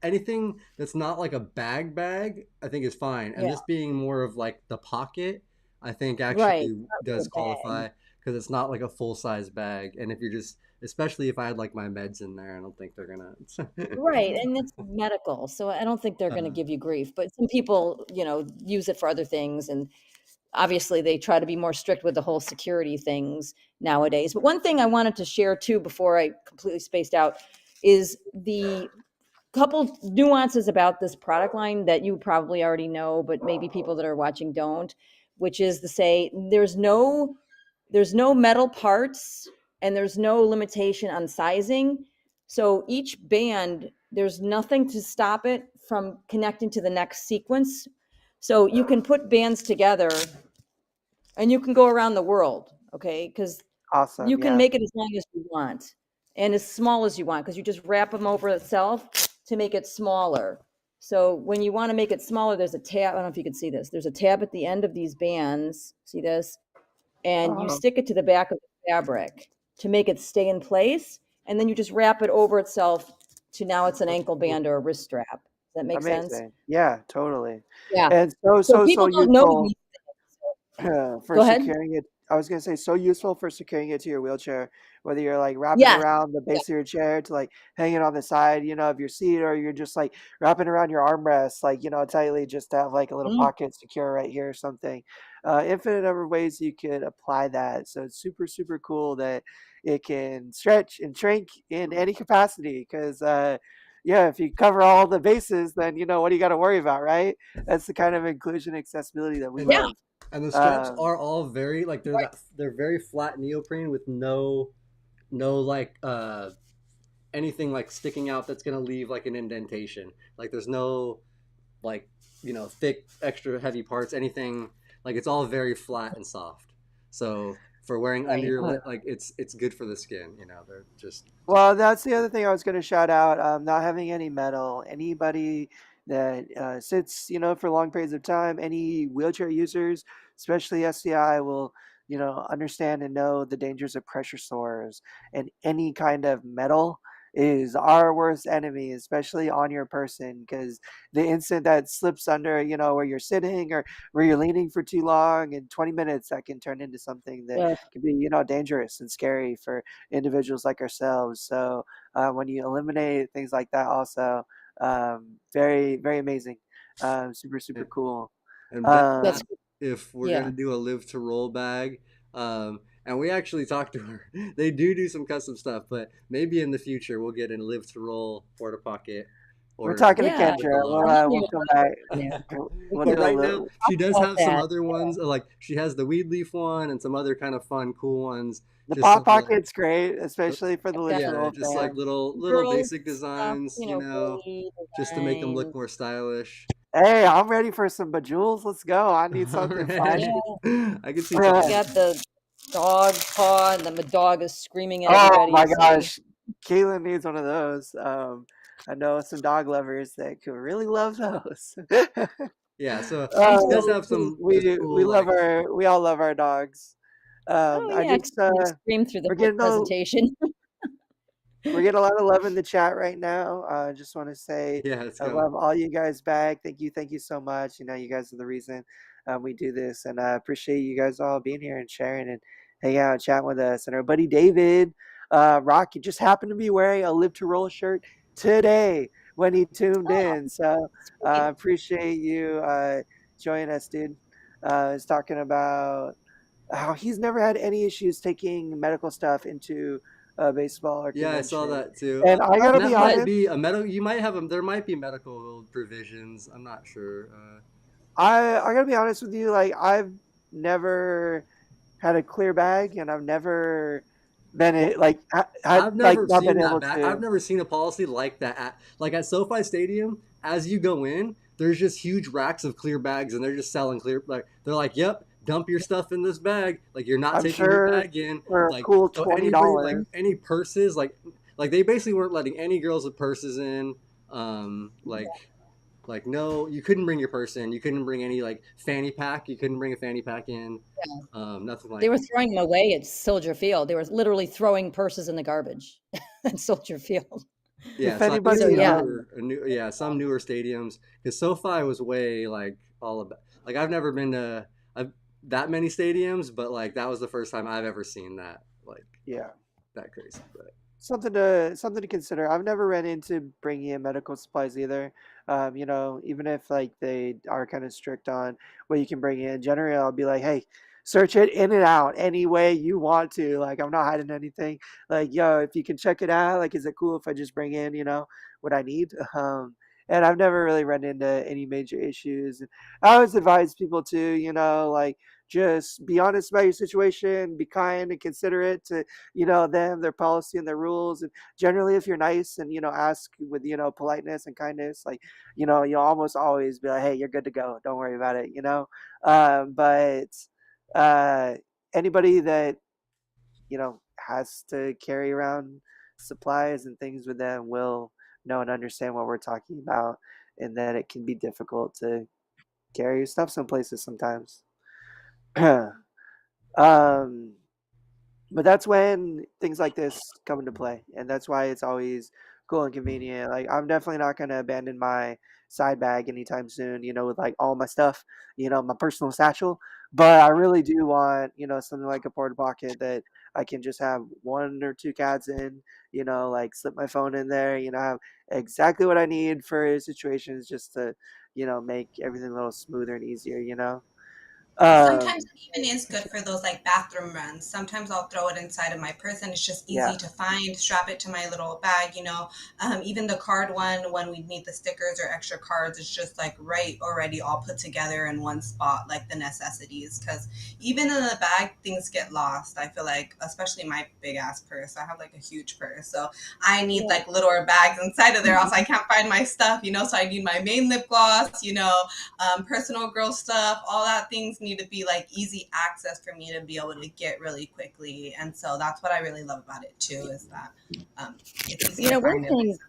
anything that's not like a bag, I think is fine. And Yeah, this being more of like the pocket, I think right. actually Not really does a bag. qualify because it's not like a full size bag. And if you're just, especially if I had like my meds in there, I don't think they're gonna. Right, and it's medical, so I don't think they're going to uh, give you grief. But some people, use it for other things, and obviously they try to be more strict with the whole security things nowadays. But one thing I wanted to share too before I completely spaced out is the couple nuances about this product line that you probably already know, but maybe people that are watching don't, which is to say there's no metal parts and there's no limitation on sizing. So each band, there's nothing to stop it from connecting to the next sequence. So you can put bands together and you can go around the world, okay? Because you Awesome. can Yeah. make it as long as you want and as small as you want, because you just wrap them over itself to make it smaller. So when you want to make it smaller, there's a tab. I don't know if you can see this. There's a tab at the end of these bands. See this? And you Oh, stick it to the back of the fabric to make it stay in place. And then you just wrap it over itself to now it's an that's ankle cool. band or a wrist strap. Does that make sense? Amazing. Yeah, totally. Yeah. And So people don't know useful. these. For Go ahead. securing it. I was gonna say so useful for securing it to your wheelchair, whether you're like wrapping Yes. around the Yeah. base of your chair to like hang it on the side, of your seat, or you're just like wrapping around your armrest, like tightly, just to have like a little Mm. pocket secure right here or something. Infinite number of ways you could apply that. So it's super super cool that it can stretch and shrink in any capacity. Because yeah, if you cover all the bases, then what do you got to worry about, right? That's the kind of inclusion accessibility that we And Yeah. love. and the straps Um, are all very like Right. they're very flat neoprene with no like anything like sticking out that's gonna leave like an indentation. Like there's no like thick extra heavy parts, anything. Like it's all very flat and soft. So for wearing under Right. your like it's good for the skin. They're just Well, that's the other thing I was going to shout out. Not having any metal. Anybody that sits, for long periods of time, any wheelchair users, especially SCI, will, understand and know the dangers of pressure sores. And any kind of metal is our worst enemy, especially on your person, because the instant that slips under, where you're sitting or where you're leaning for too long, in 20 minutes, that can turn into something that Yeah. can be, dangerous and scary for individuals like ourselves. So when you eliminate things like that, also very very amazing, super super cool. and bet That's Um, if we're yeah. gonna do a live to roll bag. And we actually talked to her. They do some custom stuff, but maybe in the future we'll get a live to roll porta pocket we're order talking to Yeah. with the Kendra. logo. We'll come back. Yeah. We We'll can But do a right now, little. she does talk have some about other ones. Like she has the weed leaf one and some other kind of fun, cool ones. The Just pop some like, pocket's great, especially for the that. yeah, literal just like fan. little Girls basic stuff, designs, girly just to make them look designs. more stylish. Hey, I'm ready for some bejewels. Let's go. I need All something right, flashy. Yeah. I can see We something. got the dog paw, and then the dog is screaming at Oh everybody. my So gosh, Caitlin needs one of those. I know some dog lovers that could really love those. Yeah, so me she does too. have some We cool love like we all love our dogs. Oh I yeah, just except when they scream through the we're whole getting presentation. we're getting a lot of love in the chat right now. I just want to say yeah, let's I go. love all you guys back. Thank you so much. You guys are the reason we do this, and I appreciate you guys all being here and sharing and hanging out and chatting with us. And our buddy David Rock, you just happened to be wearing a Live to Roll shirt today when he tuned Oh, in. So sweet. appreciate you joining us, dude. He's talking about how he's never had any issues taking medical stuff into a baseball or Yeah, I saw convention. that too. And I And gotta Oh, be that might good. honest, be a medical. You might have them. There might be medical provisions. I'm not sure. I gotta be honest with you. Like I've never had a clear bag, and I've never been Well, like had I've like never not seen been that able back. I've to. never seen a policy like that. Like at SoFi Stadium, as you go in, there's just huge racks of clear bags, and they're just selling clear. Like they're like, "Yep, dump your stuff in this bag. Like you're not I'm taking your sure bag in. for a Like cool so twenty anybody like dollars. any purses like they basically weren't letting any girls with purses in. Like no, you couldn't bring your purse in. You couldn't bring any like fanny pack. You couldn't bring a fanny pack in. Nothing They like were throwing them away at Soldier Field. They were literally throwing purses in the garbage at Soldier Field. yeah. If So I think So anybody, yeah, some newer stadiums because SoFi was way like all about. Like I've never been to that many stadiums, but like that was the first time I've ever seen that like yeah, that crazy. But something to consider. I've never ran into bringing in medical supplies either. Even if like they are kind of strict on what you can bring in, generally I'll be like, hey, search it in and out any way you want to. Like, I'm not hiding anything. Like, yo, if you can check it out, like, is it cool if I just bring in, what I need? And I've never really run into any major issues. And I always advise people to, like, just be honest about your situation, be kind and considerate to, them, their policy and their rules. And generally, if you're nice and, ask with, politeness and kindness, like, you'll almost always be like, hey, you're good to go. Don't worry about it. But uh, anybody that, has to carry around supplies and things with them will know and understand what we're talking about, and that it can be difficult to carry your stuff some places sometimes. um, but that's when things like this come into play, and that's why it's always cool and convenient. Like, I'm definitely not going to abandon my side bag anytime soon, with like all my stuff, my personal satchel. But I really do want, something like a Porta Pocket that I can just have one or two cats in, like slip my phone in there, have exactly what I need for situations, just to, make everything a little smoother and easier. Sometimes Um, it even is good for those like bathroom runs. Sometimes I'll throw it inside of my purse and it's just yeah, easy to find, strap it to my little bag. Even the card one, when we need the stickers or extra cards, it's just like right already all put together in one spot, like the necessities. Because even in the bag, things get lost. I feel like, especially my big ass purse, I have like a huge purse. So I need Yeah. like littler bags inside of there, else I can't find my stuff. So I need my main lip gloss, personal girl stuff, all that things need to be like easy access for me to be able to get really quickly. And so that's what I really love about it too, is that it's easy You to know, find it.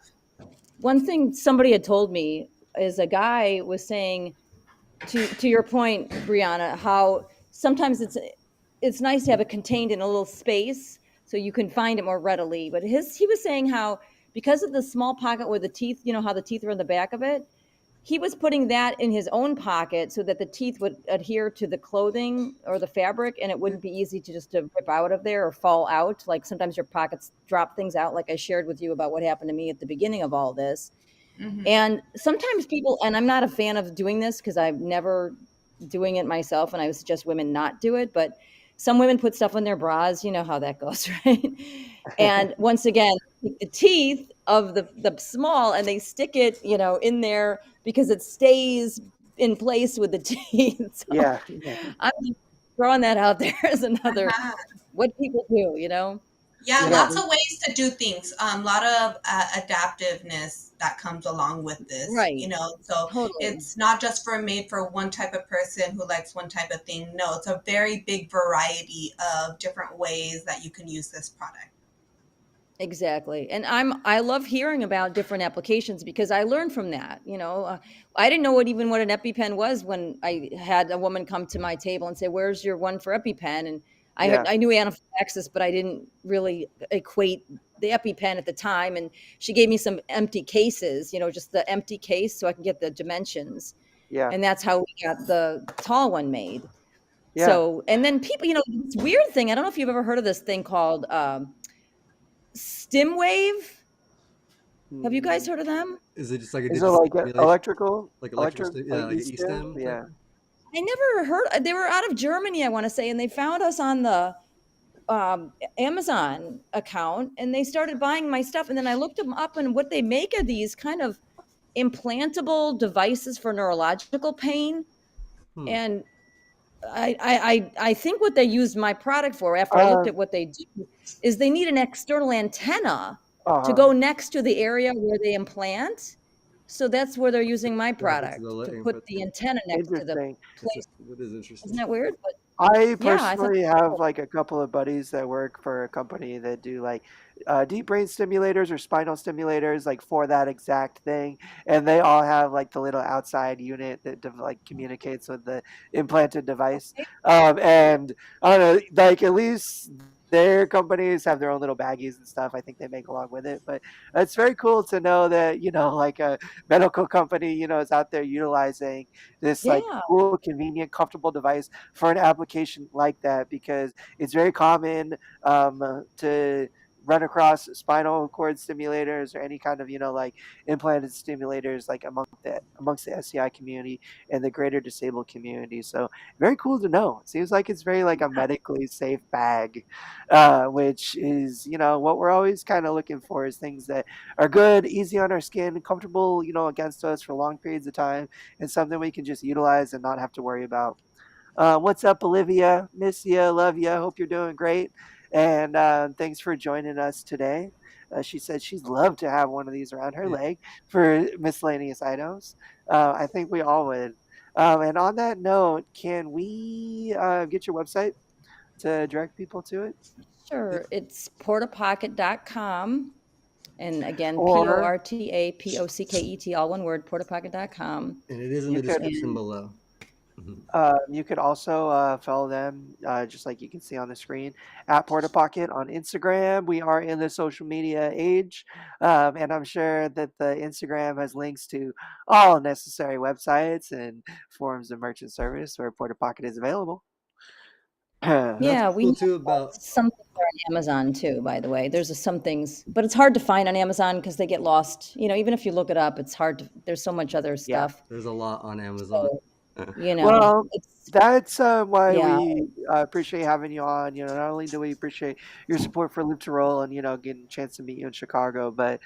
one thing somebody had told me is a guy was saying to your point, Brianna, how sometimes it's nice to have it contained in a little space so you can find it more readily. But he was saying how because of the small pocket where the teeth, how the teeth are in the back of it, he was putting that in his own pocket so that the teeth would adhere to the clothing or the fabric and it wouldn't be easy to rip out of there or fall out. Like sometimes your pockets drop things out, like I shared with you about what happened to me at the beginning of all this. Mm-hmm. And sometimes people, and I'm not a fan of doing this because I'm never doing it myself and I would suggest women not do it, but some women put stuff in their bras, you know how that goes, right? And once again, the teeth of the small and they stick it, in there because it stays in place with the teeth. So yeah, yeah, I'm just throwing that out there as another Uh-huh. what people do. Yeah, yeah. lots of ways to do things. A lot of adaptiveness that comes along with this. Right. So Totally. it's not just for made for one type of person who likes one type of thing. No, it's a very big variety of different ways that you can use this product. Exactly. And I love hearing about different applications because I learned from that, I didn't know what an EpiPen was when I had a woman come to my table and say, "Where's your one for EpiPen?" And Yeah, I knew anaphylaxis, but I didn't really equate the EpiPen at the time, and she gave me some empty cases, just the empty case so I can get the dimensions. yeah, And that's how we got the tall one made. yeah. So, and then people, this weird thing, I don't know if you've ever heard of this thing called Stimwave. Have you guys Mm. heard of them? Is it just like a Is it digital like stimulation, electrical, like like yeah, like an e-stim? e-stem type? Yeah, I never heard. They were out of Germany, I want to say, and they found us on the Amazon account, and they started buying my stuff. And then I looked them up, and what they make are these kind of implantable devices for neurological pain. Hmm. And I think what they used my product for, after I looked uh, at what they do, is they need an external antenna to uh-huh. go next to the area where they implant. So that's where they're using my Right, that's product to the put the antenna next to the Interesting. place. that is Isn't interesting. that weird? But I yeah, I thought personally that was have cool. like a couple of buddies that work for a company that do like deep brain stimulators or spinal stimulators, like for that exact thing. And they all have like the little outside unit that like communicates with the implanted device. And I don't know, like at least their companies have their own little baggies and stuff. I think they make along with it. But it's very cool to know that, like a medical company, is out there utilizing this like Yeah, cool, convenient, comfortable device for an application like that, because it's very common to run across spinal cord stimulators or any kind of like implanted stimulators like amongst the SCI community and the greater disabled community. So very cool to know. It seems like it's very like a medically safe bag, which is what we're always kind of looking for is things that are good, easy on our skin, comfortable against us for long periods of time, and something we can just utilize and not have to worry about. What's up, Olivia? Miss ya, love ya. Hope you're doing great. And thanks for joining us today. She said she'd love to have one of these around her Yeah. leg for miscellaneous items. I think we all would. And on that note, can we get your website to direct people to it? Yep. Sure. It's portapocket.com. And again, Or PortaPocket, all one word, portapocket.com. And it is in you the could description And below. Mhm. You could also follow them, just like you can see on the screen, at Porta Pocket on Instagram. We are in the social media age, and I'm sure that the Instagram has links to all necessary websites and forms of merchant service where Porta Pocket is available. And that's yeah, what's we cool have too about. some things are on Amazon too, by the way. There's some things, but it's hard to find on Amazon because they get lost. Even if you look it up, it's hard to, there's so much other Yeah. stuff. There's a lot on Amazon. So, Well, it's, that's why yeah, we appreciate having you on. Not only do we appreciate your support for Loop to Roll and getting a chance to meet you in Chicago, but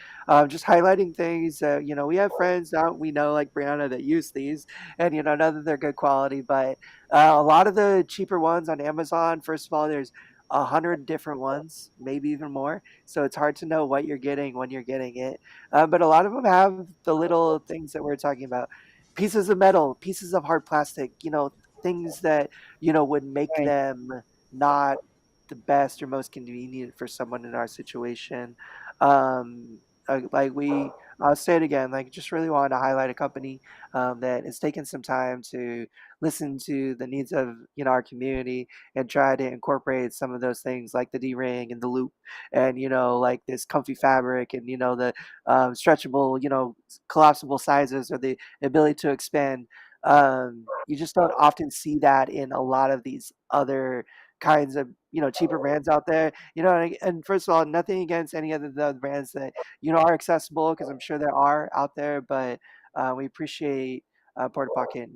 just highlighting things that we have friends that we know like Brianna that use these, and know that they're good quality. But a lot of the cheaper ones on Amazon, first of all, there's 100 different ones, maybe even more. So it's hard to know what you're getting when you're getting it. But a lot of them have the little things that we're talking about, pieces of metal, pieces of hard plastic, things that, would make right. them not the best or most convenient for someone in our situation. Um, like I'll say it again, like just really wanted to highlight a company that is taking some time to listen to the needs of, our community and try to incorporate some of those things like the D-ring and the loop and, like this comfy fabric and, the stretchable, collapsible sizes or the ability to expand. You just don't often see that in a lot of these other kinds of cheaper brands out there. And first of all, nothing against any of the brands that are accessible because I'm sure there are out there, but we appreciate Porta Pocket,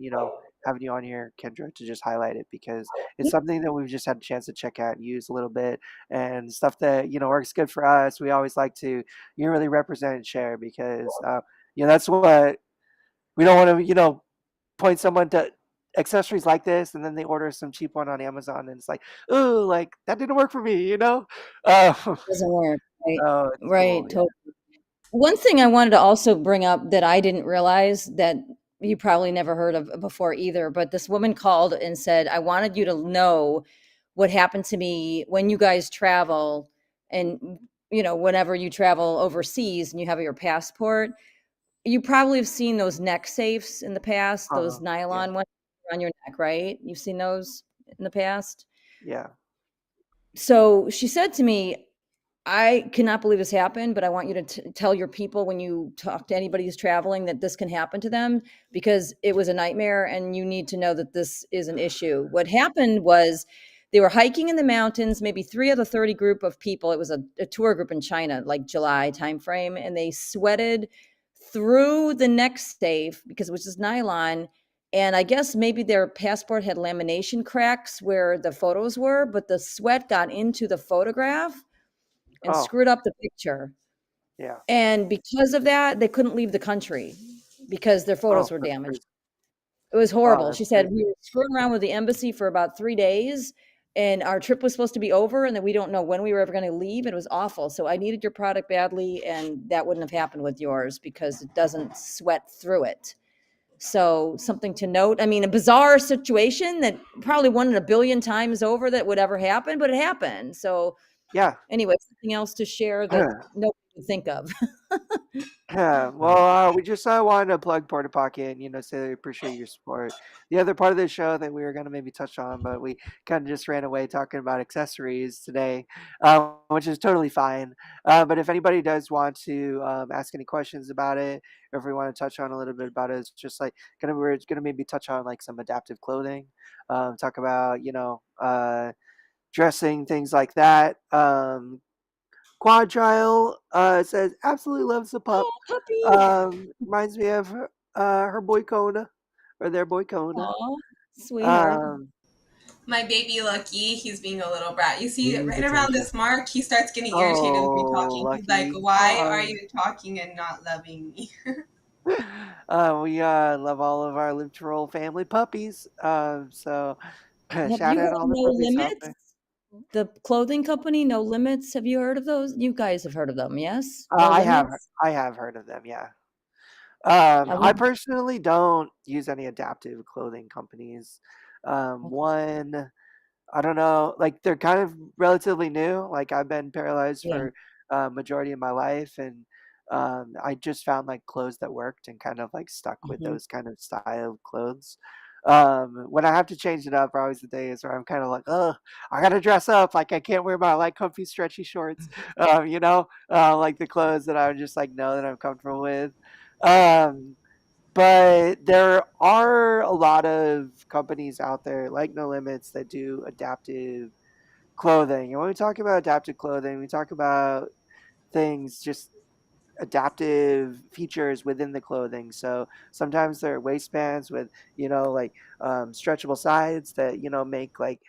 having you on here, Kendra, to just highlight it because it's something that we've just had a chance to check out and use a little bit, and stuff that works good for us. We always like to really represent and share because that's what we don't want to point someone to accessories like this and then they order some cheap one on Amazon and it's like, ooh, like that didn't work for me, uh, Doesn't work. Right. so it's cool. Right. Yeah. Totally. One thing I wanted to also bring up that I didn't realize that you probably never heard of before either, but this woman called and said, I wanted you to know what happened to me when you guys travel and whenever you travel overseas and you have your passport, you probably have seen those neck safes in the past, those Yeah. nylon ones on your neck, right? You've seen those in the past. Yeah. So she said to me, I cannot believe this happened, but I want you to tell your people when you talk to anybody who's traveling that this can happen to them because it was a nightmare and you need to know that this is an issue. What happened was they were hiking in the mountains, maybe 3 of the 30 group of people. It was a tour group in China, like July timeframe, and they sweated through the neck safe because it was just nylon. And I guess maybe their passport had lamination cracks where the photos were, but the sweat got into the photograph and Oh, screwed up the picture. yeah. And because of that, they couldn't leave the country because their Oh, photos were that's damaged. crazy. It was Wow, horrible. that's She said, we crazy. were screwing around with the embassy for about 3 days and our trip was supposed to be over and that we don't know when we were ever going to leave. It was awful. So I needed your product badly and that wouldn't have happened with yours because it doesn't sweat through it. So something to note. I mean, a bizarre situation that probably 1 in a billion times over that would ever happen, but it happened. So Yeah. anyway, something else to share that nobody would think of. Yeah, Uh, well, we just wanted to plug Porta Pocket and say that we appreciate your support. The other part of the show that we were going to maybe touch on, but we kind of just ran away talking about accessories today, which is totally fine. But if anybody does want to ask any questions about it, or if we want to touch on a little bit about it, it's just like we're gonna maybe touch on like some adaptive clothing, talk about dressing, things like that. Quadrile says absolutely loves the Oh, pup. puppy. Reminds me of her boy Kona, or their boy Kona. Aw, sweetheart. Um, My baby Lucky, he's being a little brat. You see, Being right around pretentious. this mark, he starts getting irritated with me oh, talking. He's like, Lucky. "Why are you talking and not loving me?" We love all of our Live to Roll family puppies. So Have shout you out heard all of the No puppies out Limits? there. The clothing company, No Limits. Have you heard of those? You guys have heard of them, yes? No Limits? I have heard of them. Yeah. Have I you? personally don't use any adaptive clothing companies. Okay. One, I don't know, like they're kind of relatively new. Like I've been paralyzed Yeah. for majority of my life, and I just found like clothes that worked and kind of like stuck with Mhm. those kind of style clothes. When I have to change it up, are always the days where I'm kind of like, oh, I gotta dress up. Like I can't wear my like comfy stretchy shorts. Like the clothes that I just like know that I'm comfortable with. Um, but there are a lot of companies out there like No Limits that do adaptive clothing. And when we talk about adaptive clothing, we talk about things just adaptive features within the clothing. So sometimes there are waistbands with, like stretchable sides that, make like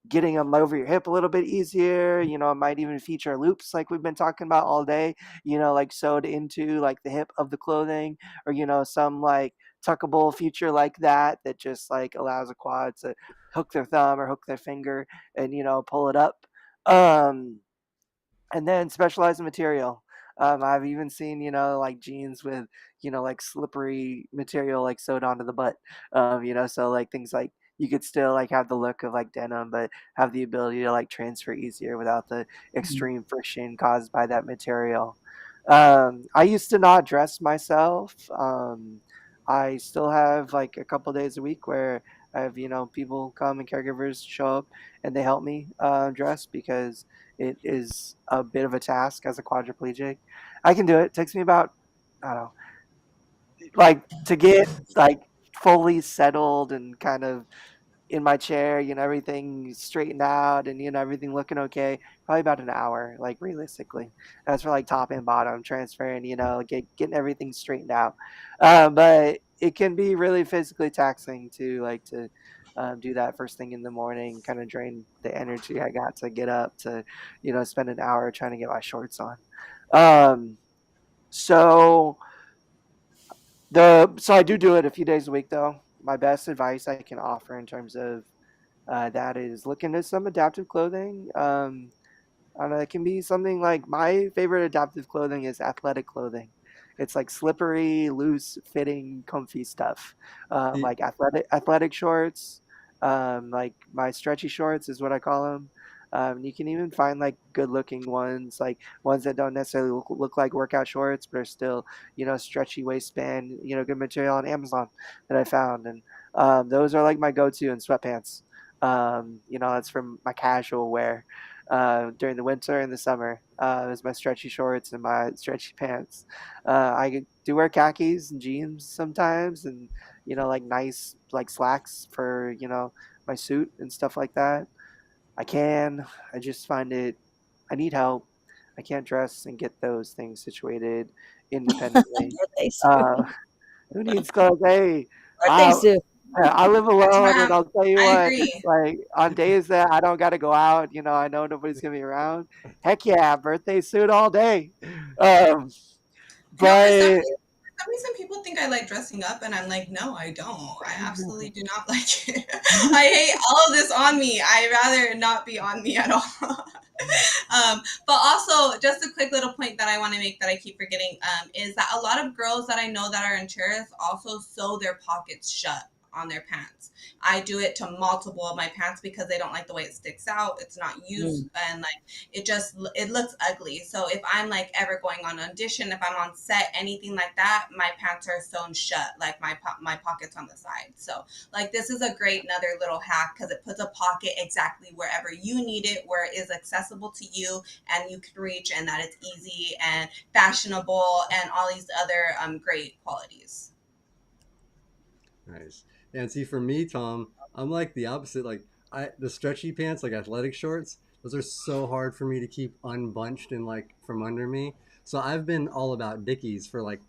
getting them over your hip a little bit easier. It might even feature loops like we've been talking about all day, like sewed into like the hip of the clothing, or, some like tuckable feature like that just like allows a quad to hook their thumb or hook their finger and, pull it up. Um, and then specialized material. I've even seen, like jeans with, like slippery material like sewed onto the butt. So like things like you could still like have the look of like denim, but have the ability to like transfer easier without the Mhm. extreme friction caused by that material. I used to not dress myself. I still have like a couple days a week where I have, people come and caregivers show up and they help me dress because it is a bit of a task as a quadriplegic. I can do it. It takes me about, I don't know, like to get like fully settled and kind of in my chair, everything straightened out and, everything looking okay. Probably about an hour, like realistically. That's for like top and bottom transferring, getting everything straightened out. But it can be really physically taxing to do that first thing in the morning, kind of drain the energy I got to get up to, spend an hour trying to get my shorts on. Um, so so I do it a few days a week though. My best advice I can offer in terms of that is look into some adaptive clothing. I don't know, it can be something like my favorite adaptive clothing is athletic clothing. It's like slippery, loose fitting, comfy stuff. The, Like athletic shorts. Like my stretchy shorts is what I call them. You can even find like good looking ones, like ones that don't necessarily look like workout shorts, but are still, stretchy waistband, good material on Amazon that I found. And those are like my go-to in sweatpants. That's from my casual wear during the winter and the summer. Is my stretchy shorts and my stretchy pants. Do wear khakis and jeans sometimes, and like nice like slacks for my suit and stuff like that. I can. I just find it. I need help. I can't dress and get those things situated independently. Birthday suit. Uh, who needs clothes? Hey, Birthday suit. I live Yes, alone, and ma'am. I'll tell you I what, agree. like on days that I don't got to go out, I know nobody's gonna be around. Heck yeah, birthday suit all day. Um, No, but for some reason, people think I like dressing up, and I'm like, no, I don't. I absolutely do not like it. I hate all of this on me. I rather not be on me at all. But also, just a quick little point that I want to make that I keep forgetting is that a lot of girls that I know that are in chairs also sew their pockets shut on their pants. I do it to multiple of my pants because they don't like the way it sticks out. It's not used Mm. and like it looks ugly. So if I'm like ever going on audition, if I'm on set, anything like that, my pants are sewn shut, like my pockets on the side. So like this is a great another little hack because it puts a pocket exactly wherever you need it, where it is accessible to you and you can reach, and that it's easy and fashionable and all these other great qualities. nice. Yeah, and see, for me, Tom, I'm like the opposite. Like the stretchy pants, like athletic shorts. Those are so hard for me to keep unbunched and like from under me. So I've been all about Dickies for like,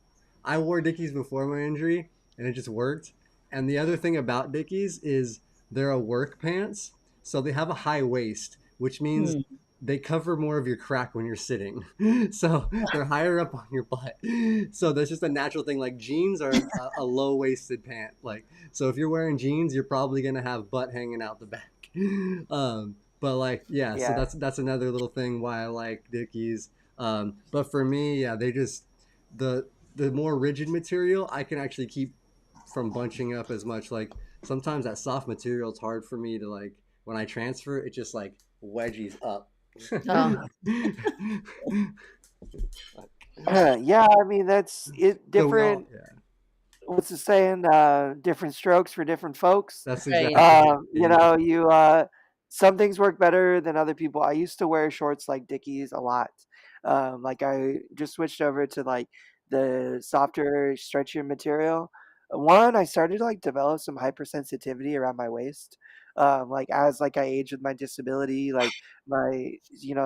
I wore Dickies before my injury and it just worked. And the other thing about Dickies is they're a work pants, so they have a high waist, which means Hmm. they cover more of your crack when you're sitting. So they're higher up on your butt. So that's just a natural thing. Like jeans are a low waisted pant. Like, so if you're wearing jeans, you're probably gonna have butt hanging out the back. But like, yeah, so Yeah. that's another little thing why I like Dickies. But for me, yeah, they just the the more rigid material I can actually keep from bunching up as much. Like sometimes that soft material is hard for me to like when I transfer it just like wedgies up. Oh, Yeah, I mean that's it. So we all, Different. yeah, What's the saying? Different strokes for different folks. that's right. exactly it. You Yeah. know, you some things work better than other people. I used to wear shorts like Dickies a lot. Like I just switched over to like the softer, stretchier material. One, I started to like develop some hypersensitivity around my waist. Like as like I age with my disability, like my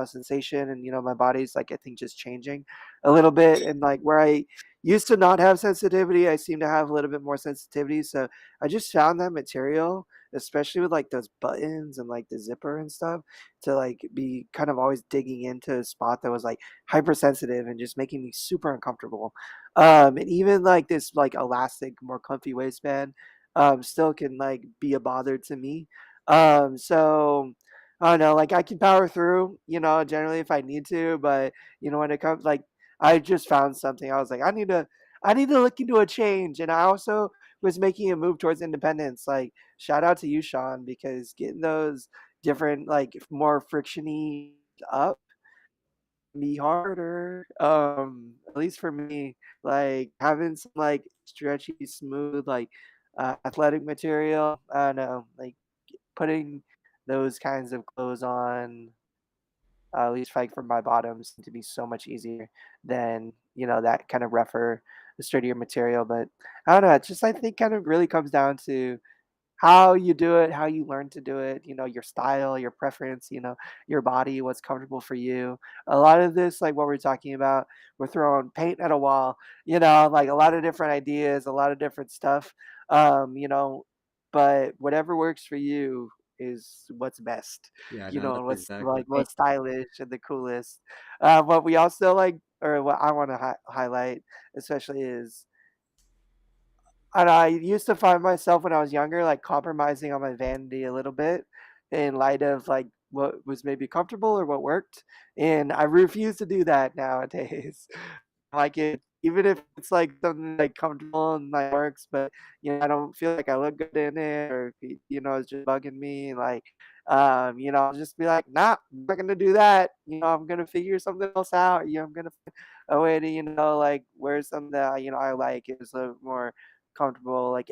sensation and my body's like I think just changing a little bit. And like where I used to not have sensitivity, I seem to have a little bit more sensitivity. So I just found that material, especially with like those buttons and like the zipper and stuff, to like be kind of always digging into a spot that was like hypersensitive and just making me super uncomfortable. And even like this like elastic, more comfy waistband, still can like be a bother to me. So I don't know, like I can power through, generally if I need to, but when it comes like I just found something. I was like, I need to look into a change. And I also was making a move towards independence. Like, shout out to you, Shawn, because getting those different, like, more frictiony up be harder. At least for me, like having some like stretchy, smooth, like athletic material. I don't know, like putting those kinds of clothes on, at least like for my bottoms, to be so much easier than that kind of rougher, sturdier material. But I don't know. It just I think kind of really comes down to how you do it, how you learn to do it, your style, your preference, your body, what's comfortable for you. A lot of this, like what we're talking about, we're throwing paint at a wall, like a lot of different ideas, a lot of different stuff. Um, you know, but whatever works for you is what's best, Yeah, no, and that's what's exactly. like most stylish and the coolest. What we also like, or what I want to highlight, especially is and I used to find myself when I was younger, like compromising on my vanity a little bit in light of like what was maybe comfortable or what worked. And I refuse to do that nowadays. Like it, even if it's like something like comfortable and like works, but I don't feel like I look good in it, or it's just bugging me. Like, I'll just be like, nah, I'm not gonna do that. I'm gonna figure something else out. I'm gonna find a way to, like wear something that I like is a little more comfortable. Like,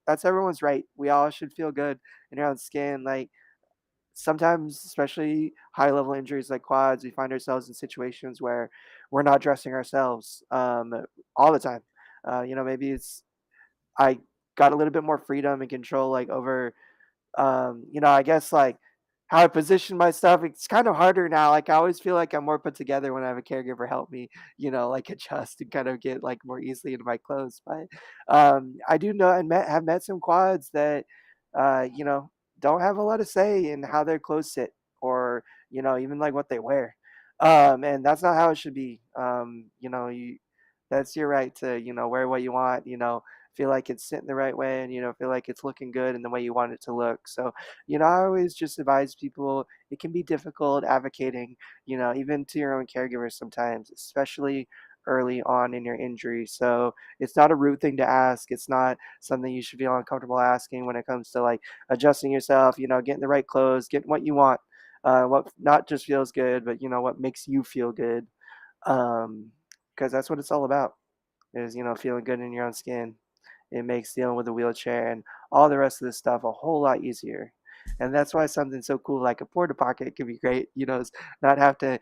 that's everyone's right. We all should feel good in our own skin. Like sometimes, especially high level injuries like quads, we find ourselves in situations where we're not dressing ourselves all the time. Maybe it's I got a little bit more freedom and control like over I guess like how I position my stuff. It's kind of harder now. Like I always feel like I'm more put together when I have a caregiver help me, like adjust and kind of get like more easily into my clothes. But I do know and have met some quads that uh, you know, don't have a lot of say in how their clothes sit or, even like what they wear. And that's not how it should be. That's your right to, wear what you want, feel like it's sitting the right way and feel like it's looking good in the way you want it to look. So I always just advise people, it can be difficult advocating, even to your own caregivers sometimes, especially early on in your injury. So it's not a rude thing to ask. It's not something you should feel uncomfortable asking when it comes to like adjusting yourself, getting the right clothes, getting what you want, what not just feels good, but what makes you feel good. um because that's what it's all about, is feeling good in your own skin. It makes dealing with a wheelchair and all the rest of this stuff a whole lot easier. And that's why something so cool like a Porta Pocket can be great, is not have to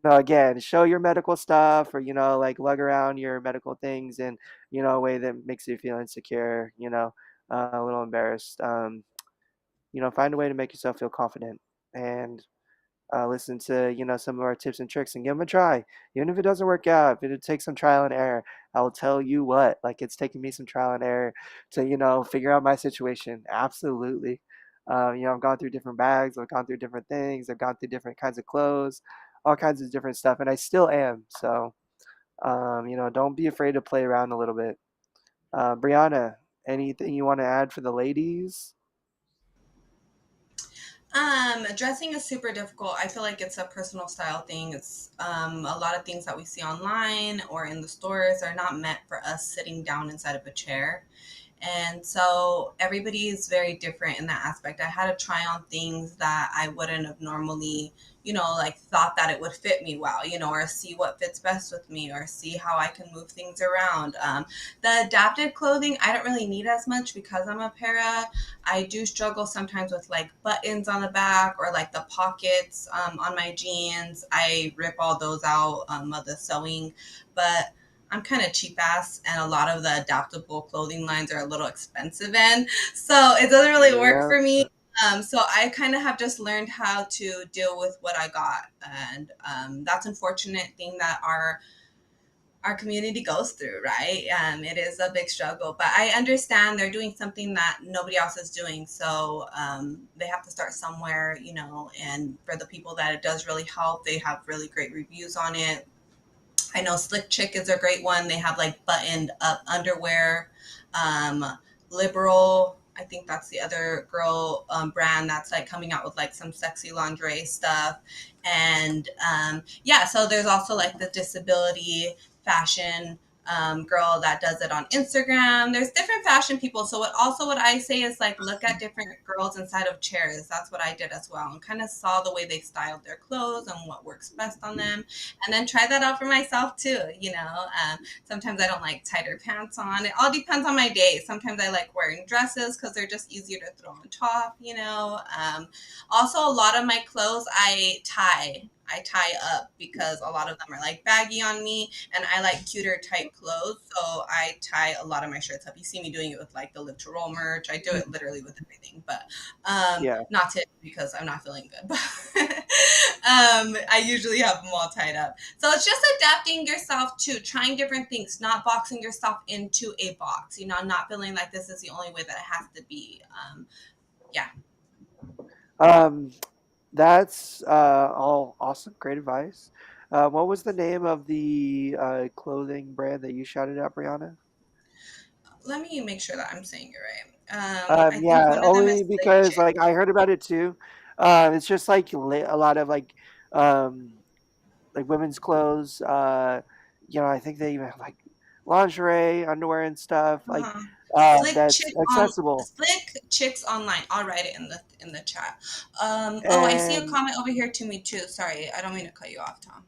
again show your medical stuff, or like lug around your medical things in a way that makes you feel insecure, a little embarrassed. Find a way to make yourself feel confident. And listen to some of our tips and tricks and give them a try. Even if it doesn't work out, if it takes some trial and error, I will tell you what, like it's taken me some trial and error to figure out my situation. Absolutely. I've gone through different bags, I've gone through different things, I've gone through different kinds of clothes, all kinds of different stuff, and I still am. So don't be afraid to play around a little bit. Brianna, anything you want to add for the ladies? Dressing is super difficult. I feel like it's a personal style thing. It's a lot of things that we see online or in the stores are not meant for us sitting down inside of a chair. And so everybody is very different in that aspect. I had to try on things that I wouldn't have normally, like thought that it would fit me well, or see what fits best with me or see how I can move things around. The adapted clothing, I don't really need as much because I'm a para. I do struggle sometimes with like buttons on the back or like the pockets on my jeans. I rip all those out of the sewing, but I'm kind of cheap ass, and a lot of the adaptable clothing lines are a little expensive, so it doesn't really work Yeah. for me. So I kind of have just learned how to deal with what I got, and that's unfortunate thing that our community goes through, right? It is a big struggle, but I understand they're doing something that nobody else is doing, so they have to start somewhere, And for the people that it does really help, they have really great reviews on it. I know Slick Chick is a great one. They have like buttoned up underwear. Um, Liberal, I think that's the other girl brand that's like coming out with like some sexy lingerie stuff. And yeah, so there's also like the disability fashion girl that does it on Instagram. There's different fashion people. So what I say is like look at different girls inside of chairs. That's what I did as well, and kind of saw the way they styled their clothes and what works best on them, and then try that out for myself too. Sometimes I don't like tighter pants on. It all depends on my day. Sometimes I like wearing dresses because they're just easier to throw on top. Also, a lot of my clothes I tie up because a lot of them are like baggy on me, and I like cuter type clothes, so I tie a lot of my shirts up. You see me doing it with like the Live to Roll merch. I do it literally with everything, but Yeah. not today because I'm not feeling good. But I usually have them all tied up. So it's just adapting yourself to trying different things, not boxing yourself into a box. Not feeling like this is the only way that it has to be. Yeah. Um, that's all awesome. Great advice. What was the name of the clothing brand that you shouted out, Brianna? Let me make sure that I'm saying it right. I think Yeah, one of them is only Slick because Chick. like I heard about it too. It's just like a lot of um women's clothes. I think they even have like lingerie, underwear, and stuff Uh-huh. Slick that's Chick on accessible. Slick Chicks Online. I'll write it in the chat. Oh, I see a And comment over here to me too. Sorry, I don't mean to cut you off, Tom.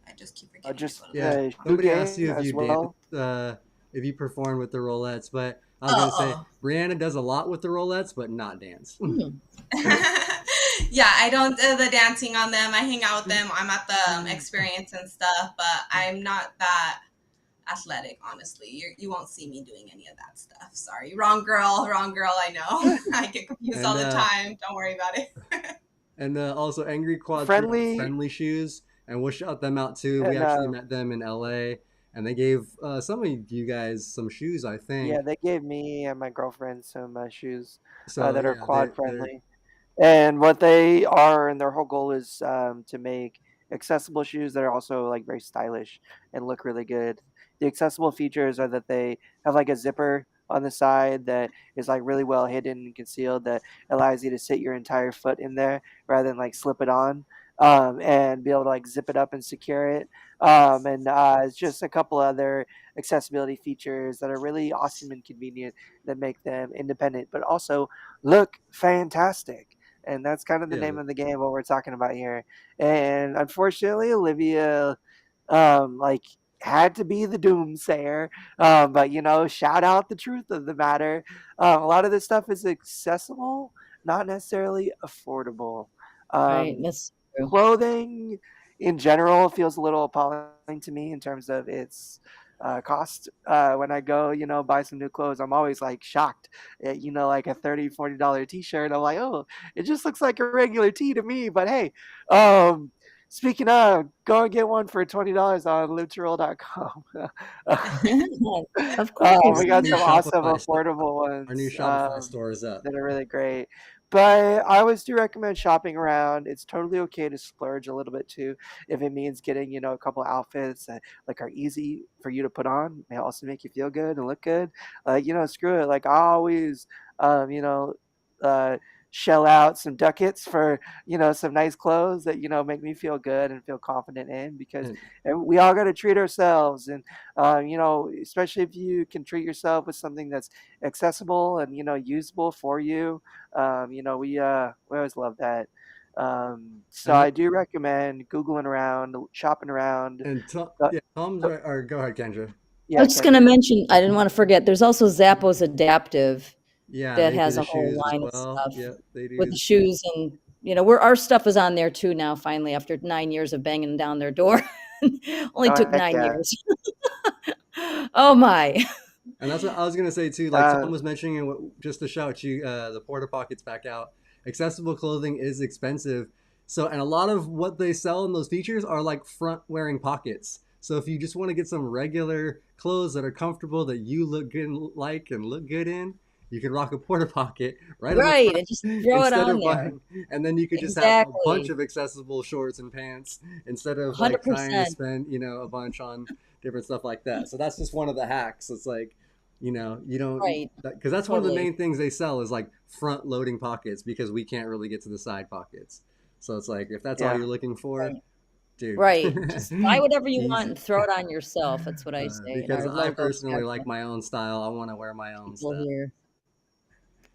I just keep forgetting to just go to the Yeah, chat. shoe somebody asked game you if as you danced, well. if you performed with the Rolettes, but I was gonna say Oh, Brianna does a lot with the Rolettes, but not dance. Hmm. oh. Yeah, I don't do the dancing on them. I hang out with them. I'm at the experience and stuff, but I'm not that athletic, honestly. You won't see me doing any of that stuff. Sorry. Wrong girl, wrong girl, I know. I get confused and all the time. Don't worry about it. also Angry Quad threw out Friendly friendly shoes, and we'll shout them out too. We and actually met them in LA, and they gave some of you guys some shoes, I yeah, think. they gave me and my girlfriend some shoes So that are yeah, quad they're friendly. And what they are, and their whole goal is to make accessible shoes that are also like very stylish and look really good. The accessible features are that they have like a zipper on the side that is like really well hidden and concealed that allows you to sit your entire foot in there rather than like slip it on, and be able to like zip it up and secure it. And it's just a couple other accessibility features that are really awesome and convenient that make them independent, but also look fantastic. And that's kind of the yeah, name of the game, what we're talking about here. And unfortunately, Olivia, like, had to be the doomsayer. But shout out the truth of the matter. A lot of this stuff is accessible, not necessarily affordable. Right. Um, That's true. Clothing in general feels a little appalling to me in terms of its cost. When I go, buy some new clothes, I'm always like shocked at, like a $30, $40 t-shirt. I'm like, oh, it just looks like a regular tee to me. But hey, um, speaking of, go and get one for $20 on livetorol.com. Of We course. got New some awesome Shopify store. affordable Our new ones Shopify store is up. that are really great. But I always do recommend shopping around. It's totally okay to splurge a little bit too, if it means getting, a couple outfits that like are easy for you to put on, may also make you feel good and look good. Screw it. Like I always, uh, shell out some ducats for, some nice clothes that, make me feel good and feel confident in because And, we all got to treat ourselves. And, especially if you can treat yourself with something that's accessible and, usable for you. We always love that. So and I do recommend Googling around, shopping around. Uh, Yeah, Tom's uh, right. Or go ahead, Kendra. I yeah, was just going Kendra. to mention, I didn't want to forget, there's also Zappos Adaptive Yeah, that they do has the a whole shoes as line of well. stuff Yeah, they with do. the shoes, and our stuff is on there too now, finally, after 9 years of banging down their door. Only Oh took heck 9 yeah. years. Oh my. And that's what I was gonna say too. Like Uh, Tom was mentioning, and just to shout you, the Porta Pocket's back out. Accessible clothing is expensive, so and a lot of what they sell in those features are like front wearing pockets. So if you just want to get some regular clothes that are comfortable that you look good like and look good in, you can rock a Porta Pocket right on the Right, and just front throw it instead on of there. buying, and then you could just have a bunch Exactly. of accessible shorts and pants instead of like trying to 100%. spend a bunch on different stuff like that. So that's just one of the hacks. It's like you don't, Right. because that's one of the Totally. main things they sell is like front loading pockets because we can't really get to the side pockets. So it's like if that's all yeah. you're looking for, Right. dude, Right. Just buy whatever you want easy. and throw it on yourself. That's what I say. And Because our I logo's personally got like the my own style. I want to wear my own people stuff. here,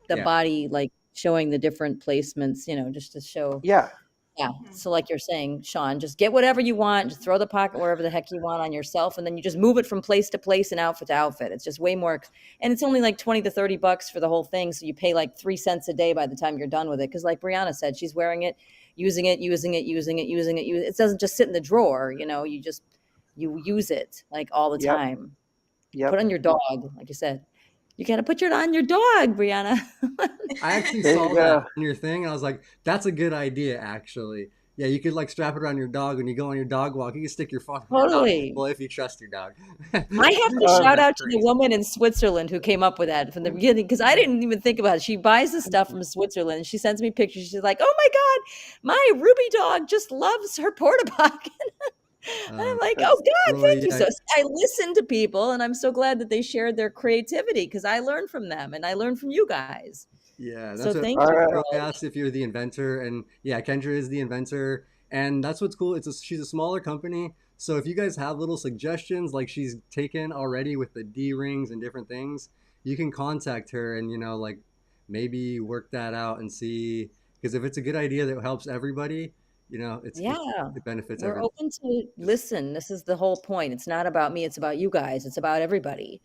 the Yeah, body, like showing the different placements, just to show. Yeah. Yeah. Mhm. So, like you're saying, Shawn, just get whatever you want, just throw the pocket wherever the heck you want on yourself, and then you just move it from place to place and outfit to outfit. It's just way more, and it's only like 20 to 30 bucks for the whole thing. So you pay like 3 cents a day by the time you're done with it. Because, like Brianna said, she's wearing it, using it, using it, using it, using it. It doesn't just sit in the drawer. You use it like all the Yep. time. Yep. Put on your dog, like you said. You got to put it on your dog, Brianna. I actually There you saw that go. on your thing, and I was like, that's a good idea, actually. Yeah, you could like strap it around your dog when you go on your dog walk. You can stick your phone on your dog. Totally. Well, if you trust your dog. I have to Um, shout That's out to the crazy. woman in Switzerland who came up with that from the beginning because I didn't even think about it. She buys the stuff from Switzerland. She sends me pictures. She's like, "Oh my god, my Ruby dog just loves her porta pocket." And I'm like, "Oh That's God, Roy. thank you." Yeah, So I listen to people, and I'm so glad that they shared their creativity because I learned from them, and I learned from you guys. yeah. So That's what thank all you right. for Roy all. asked if you're the inventor, and yeah, Kendra is the inventer, and that's what's cool. She's a smaller company, so if you guys have little suggestions like she's taken already with the D rings and different things, you can contact her and like maybe work that out and see, because if it's a good idea that helps everybody, Yeah, it benefits we're everybody. open to listen. This is the whole point. It's not about me. It's about you guys. It's about everybody.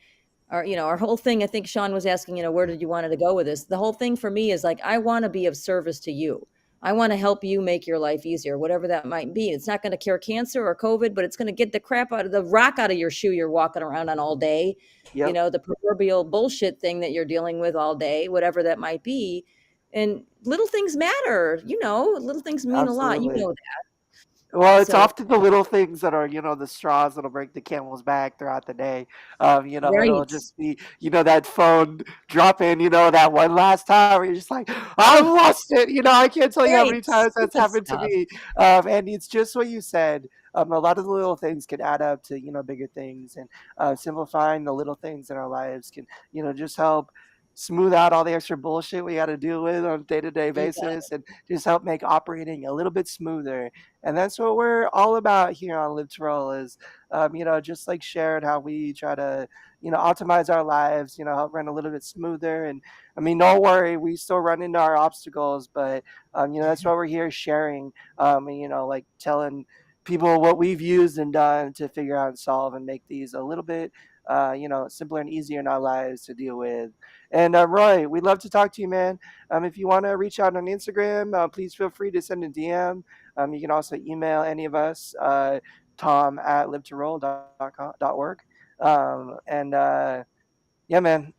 Our whole thing, I think Shawn was asking, where did you want to go with this? The whole thing for me is like, I want to be of service to you. I want to help you make your life easier, whatever that might be. It's not going to cure cancer or COVID, but it's going to get the crap out of the rock out of your shoe you're walking around on all day. Yep. The proverbial bullshit thing that you're dealing with all day, whatever that might be. And little things matter, little things mean a lot. You Absolutely. know Well, that. it's So, often the little things that are, the straws that'll break the camel's back throughout the day. It'll right, just be, that phone dropping, that one last time where you're just like, I oh, lost it. I can't tell you how right, many times that's stupid happened to stuff. me. And it's just what you said. A lot of the little things can add up to, bigger things, and simplifying the little things in our lives can, just help smooth out all the extra bullshit we got to deal with on a day-to-day You got basis, and just help make operating a little bit smoother. And that's what we're all about here on Live to Roll is, just like sharing how we try to, optimize our lives, help run a little bit smoother. And I mean, don't worry, we still run into our obstacles, but, that's why we're here sharing, and, like telling people what we've used and done to figure out and solve and make these a little bit, simpler and easier in our lives to deal with. And Roy, we'd love to talk to you, man. If you want to reach out on Instagram, please feel free to send a DM. You can also email any of us, Tom at livetoroll.org. And yeah, man.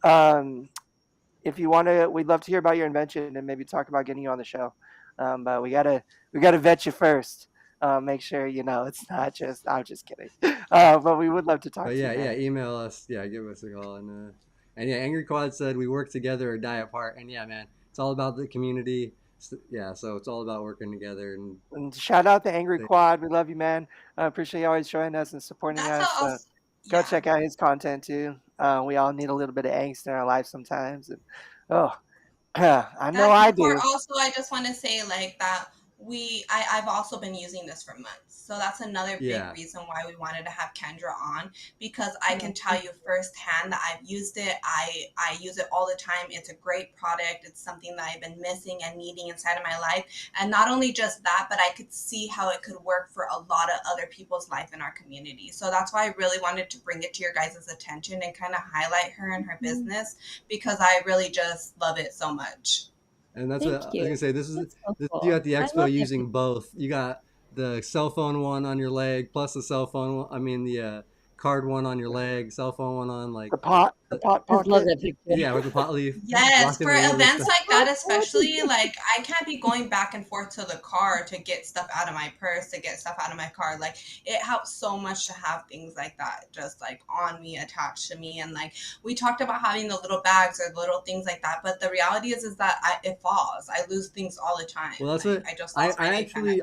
If you want to, we'd love to hear about your invention and maybe talk about getting you on the show. But we gotta vet you first. Make sure you know it's not just. I'm just kidding. But we would love to talk But to you, yeah, man. yeah, email us. Yeah, give us a call. And yeah, Angry Quad said we work together or die apart. And yeah, man, it's all about the community. Yeah, so it's all about working together. And And shout out to Angry Quad. We love you, man. I appreciate you always joining us and supporting That's us. how else. Go Yeah. check out his content too. We all need a little bit of angst in our life sometimes. And oh, I know That I before do. also I just want to say like that I've also been using this for months. So that's another big yeah, reason why we wanted to have Kendra on, because I can tell you firsthand that I've used it. I use it all the time. It's a great product. It's something that I've been missing and needing inside of my life. And not only just that, but I could see how it could work for a lot of other people's life in our community. So that's why I really wanted to bring it to your guys' attention and kind of highlight her and her business, because I really just love it so much. and that's what Thank I was you. gonna say. This is That's so this you cool. at the I love expo Angry. using both. You got the cell phone one on your leg, plus the cell phone. I mean the card one on your leg, cell phone one on like The the, pot I just love pocket. that picture. yeah, with the pot leaf, Yes, rocking for the latest events stuff. like that, especially, like I can't be going back and forth to the car to get stuff out of my purse, to get stuff out of my car. Like it helps so much to have things like that just like on me, attached to me. And like we talked about having the little bags or little things like that, but the reality is that it falls. I lose things all the time. Well, that's Like what I just I lost my I iPad. actually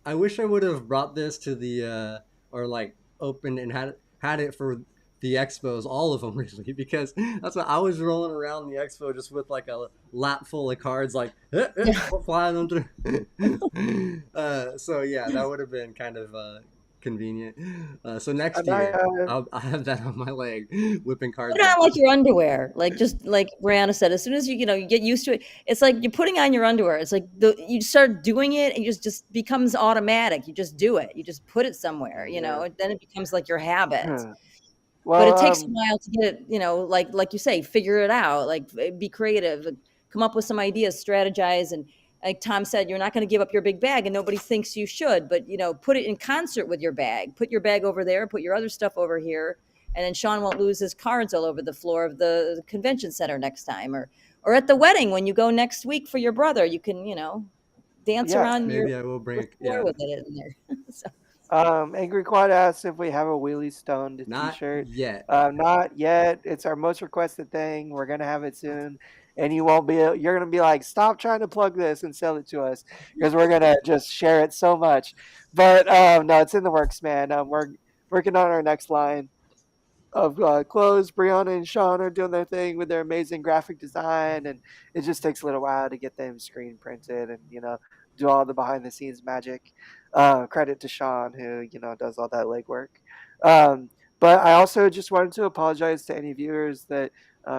I wish I would have brought this to the or like opened and had it for the expos, all of them really, because that's what I was rolling around the expo just with like a lap full of cards, like flying them through. So yeah, that would have been kind of convenient. So next And I, year, I'll have that on my leg, whipping Put cards it on around. like your underwear. Like just like Brianna said, as soon as you get used to it, it's like you're putting on your underwear. It's like you start doing it and you just becomes automatic. You just do it. You just put it somewhere, yeah. and then it becomes like your habit. But Well, it takes a while to get it, like you say, figure it out, like be creative, come up with some ideas, strategize. And like Tom said, you're not going to give up your big bag and nobody thinks you should, but put it in concert with your bag. Put your bag over there, put your other stuff over here. And then Shawn won't lose his cards all over the floor of the convention center next time, or at the wedding when you go next week for your brother, you can, dance yeah. around Maybe I will your bring it. floor Yeah, with it in there. So, Angry Quad asks if we have a Wheelie Stoned not T-shirt. yet. Not yet. It's our most requested thing. We're gonna have it soon, and you won't be. You're gonna be like, stop trying to plug this and sell it to us because we're gonna just share it so much. But no, it's in the works, man. We're working on our next line of clothes. Brianna and Shawn are doing their thing with their amazing graphic design, and it just takes a little while to get them screen printed and do all the behind the scenes magic. Credit to Shawn who does all that legwork. Um, but I also just wanted to apologize to any viewers that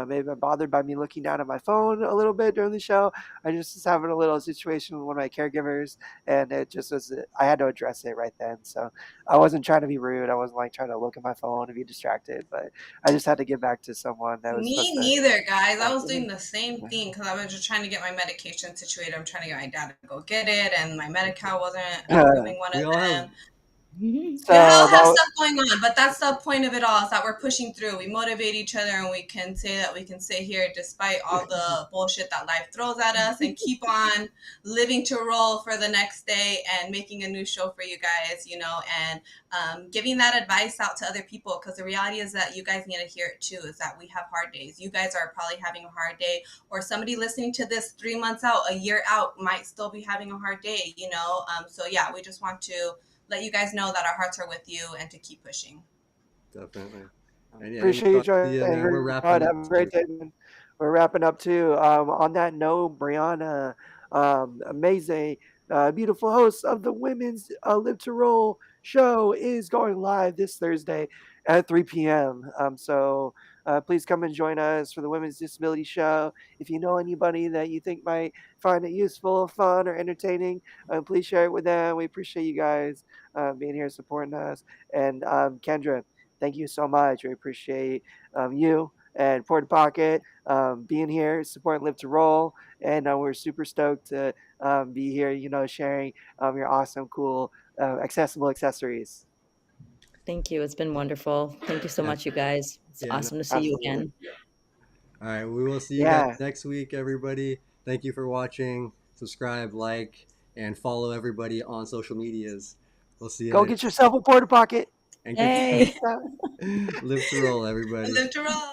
may have been bothered by me looking down at my phone a little bit during the show. I just was having a little situation with one of my caregivers, and it just was. I had to address it right then. So I wasn't trying to be rude. I wasn't like trying to look at my phone and be distracted, but I just had to get back to someone that was supposed Me to. neither, guys. I was Mhm. doing the same thing because I was just trying to get my medication situated. I'm trying to get my dad to go get it, and my Medi-Cal wasn't approving one of We all have them. We So all that have was, stuff going on, but that's the point of it all, is that we're pushing through. We motivate each other, and we can say that we can sit here despite all the bullshit that life throws at us, and keep on living to roll for the next day and making a new show for you guys, and giving that advice out to other people, because the reality is that you guys need to hear it too, is that we have hard days. You guys are probably having a hard day, or somebody listening to this 3 months out, a year out, might still be having a hard day. So yeah, we just want to let you guys know that our hearts are with you and to keep pushing. definitely. And yeah, Angry appreciate you Quad, joining, see ya, man. We're Angry Quad. wrapping Have up a great too. day, man. We're wrapping up too. On that note, Brianna, amazing, beautiful host of the Women's Live to Roll show, is going live this Thursday at 3 p.m. So please come and join us for the Women's Disability Show. If you know anybody that you think might find it useful, fun, or entertaining, please share it with them. We appreciate you guys being here supporting us. And Kendra, thank you so much. We appreciate you and Porta Pocket being here, supporting Live to Roll, and we're super stoked to be here. Sharing your awesome, cool, accessible accessories. Thank you. It's been wonderful. Thank you so Yeah. much, you guys. It's Yeah. No. awesome to see you Absolutely. again. All right. We will see you guys Yeah. next week, everybody. Thank you for watching. Subscribe, like, and follow everybody on social medias. We'll see you Go later. get yourself a Porta Pocket. And get Yay. live to roll, everybody. Live to roll.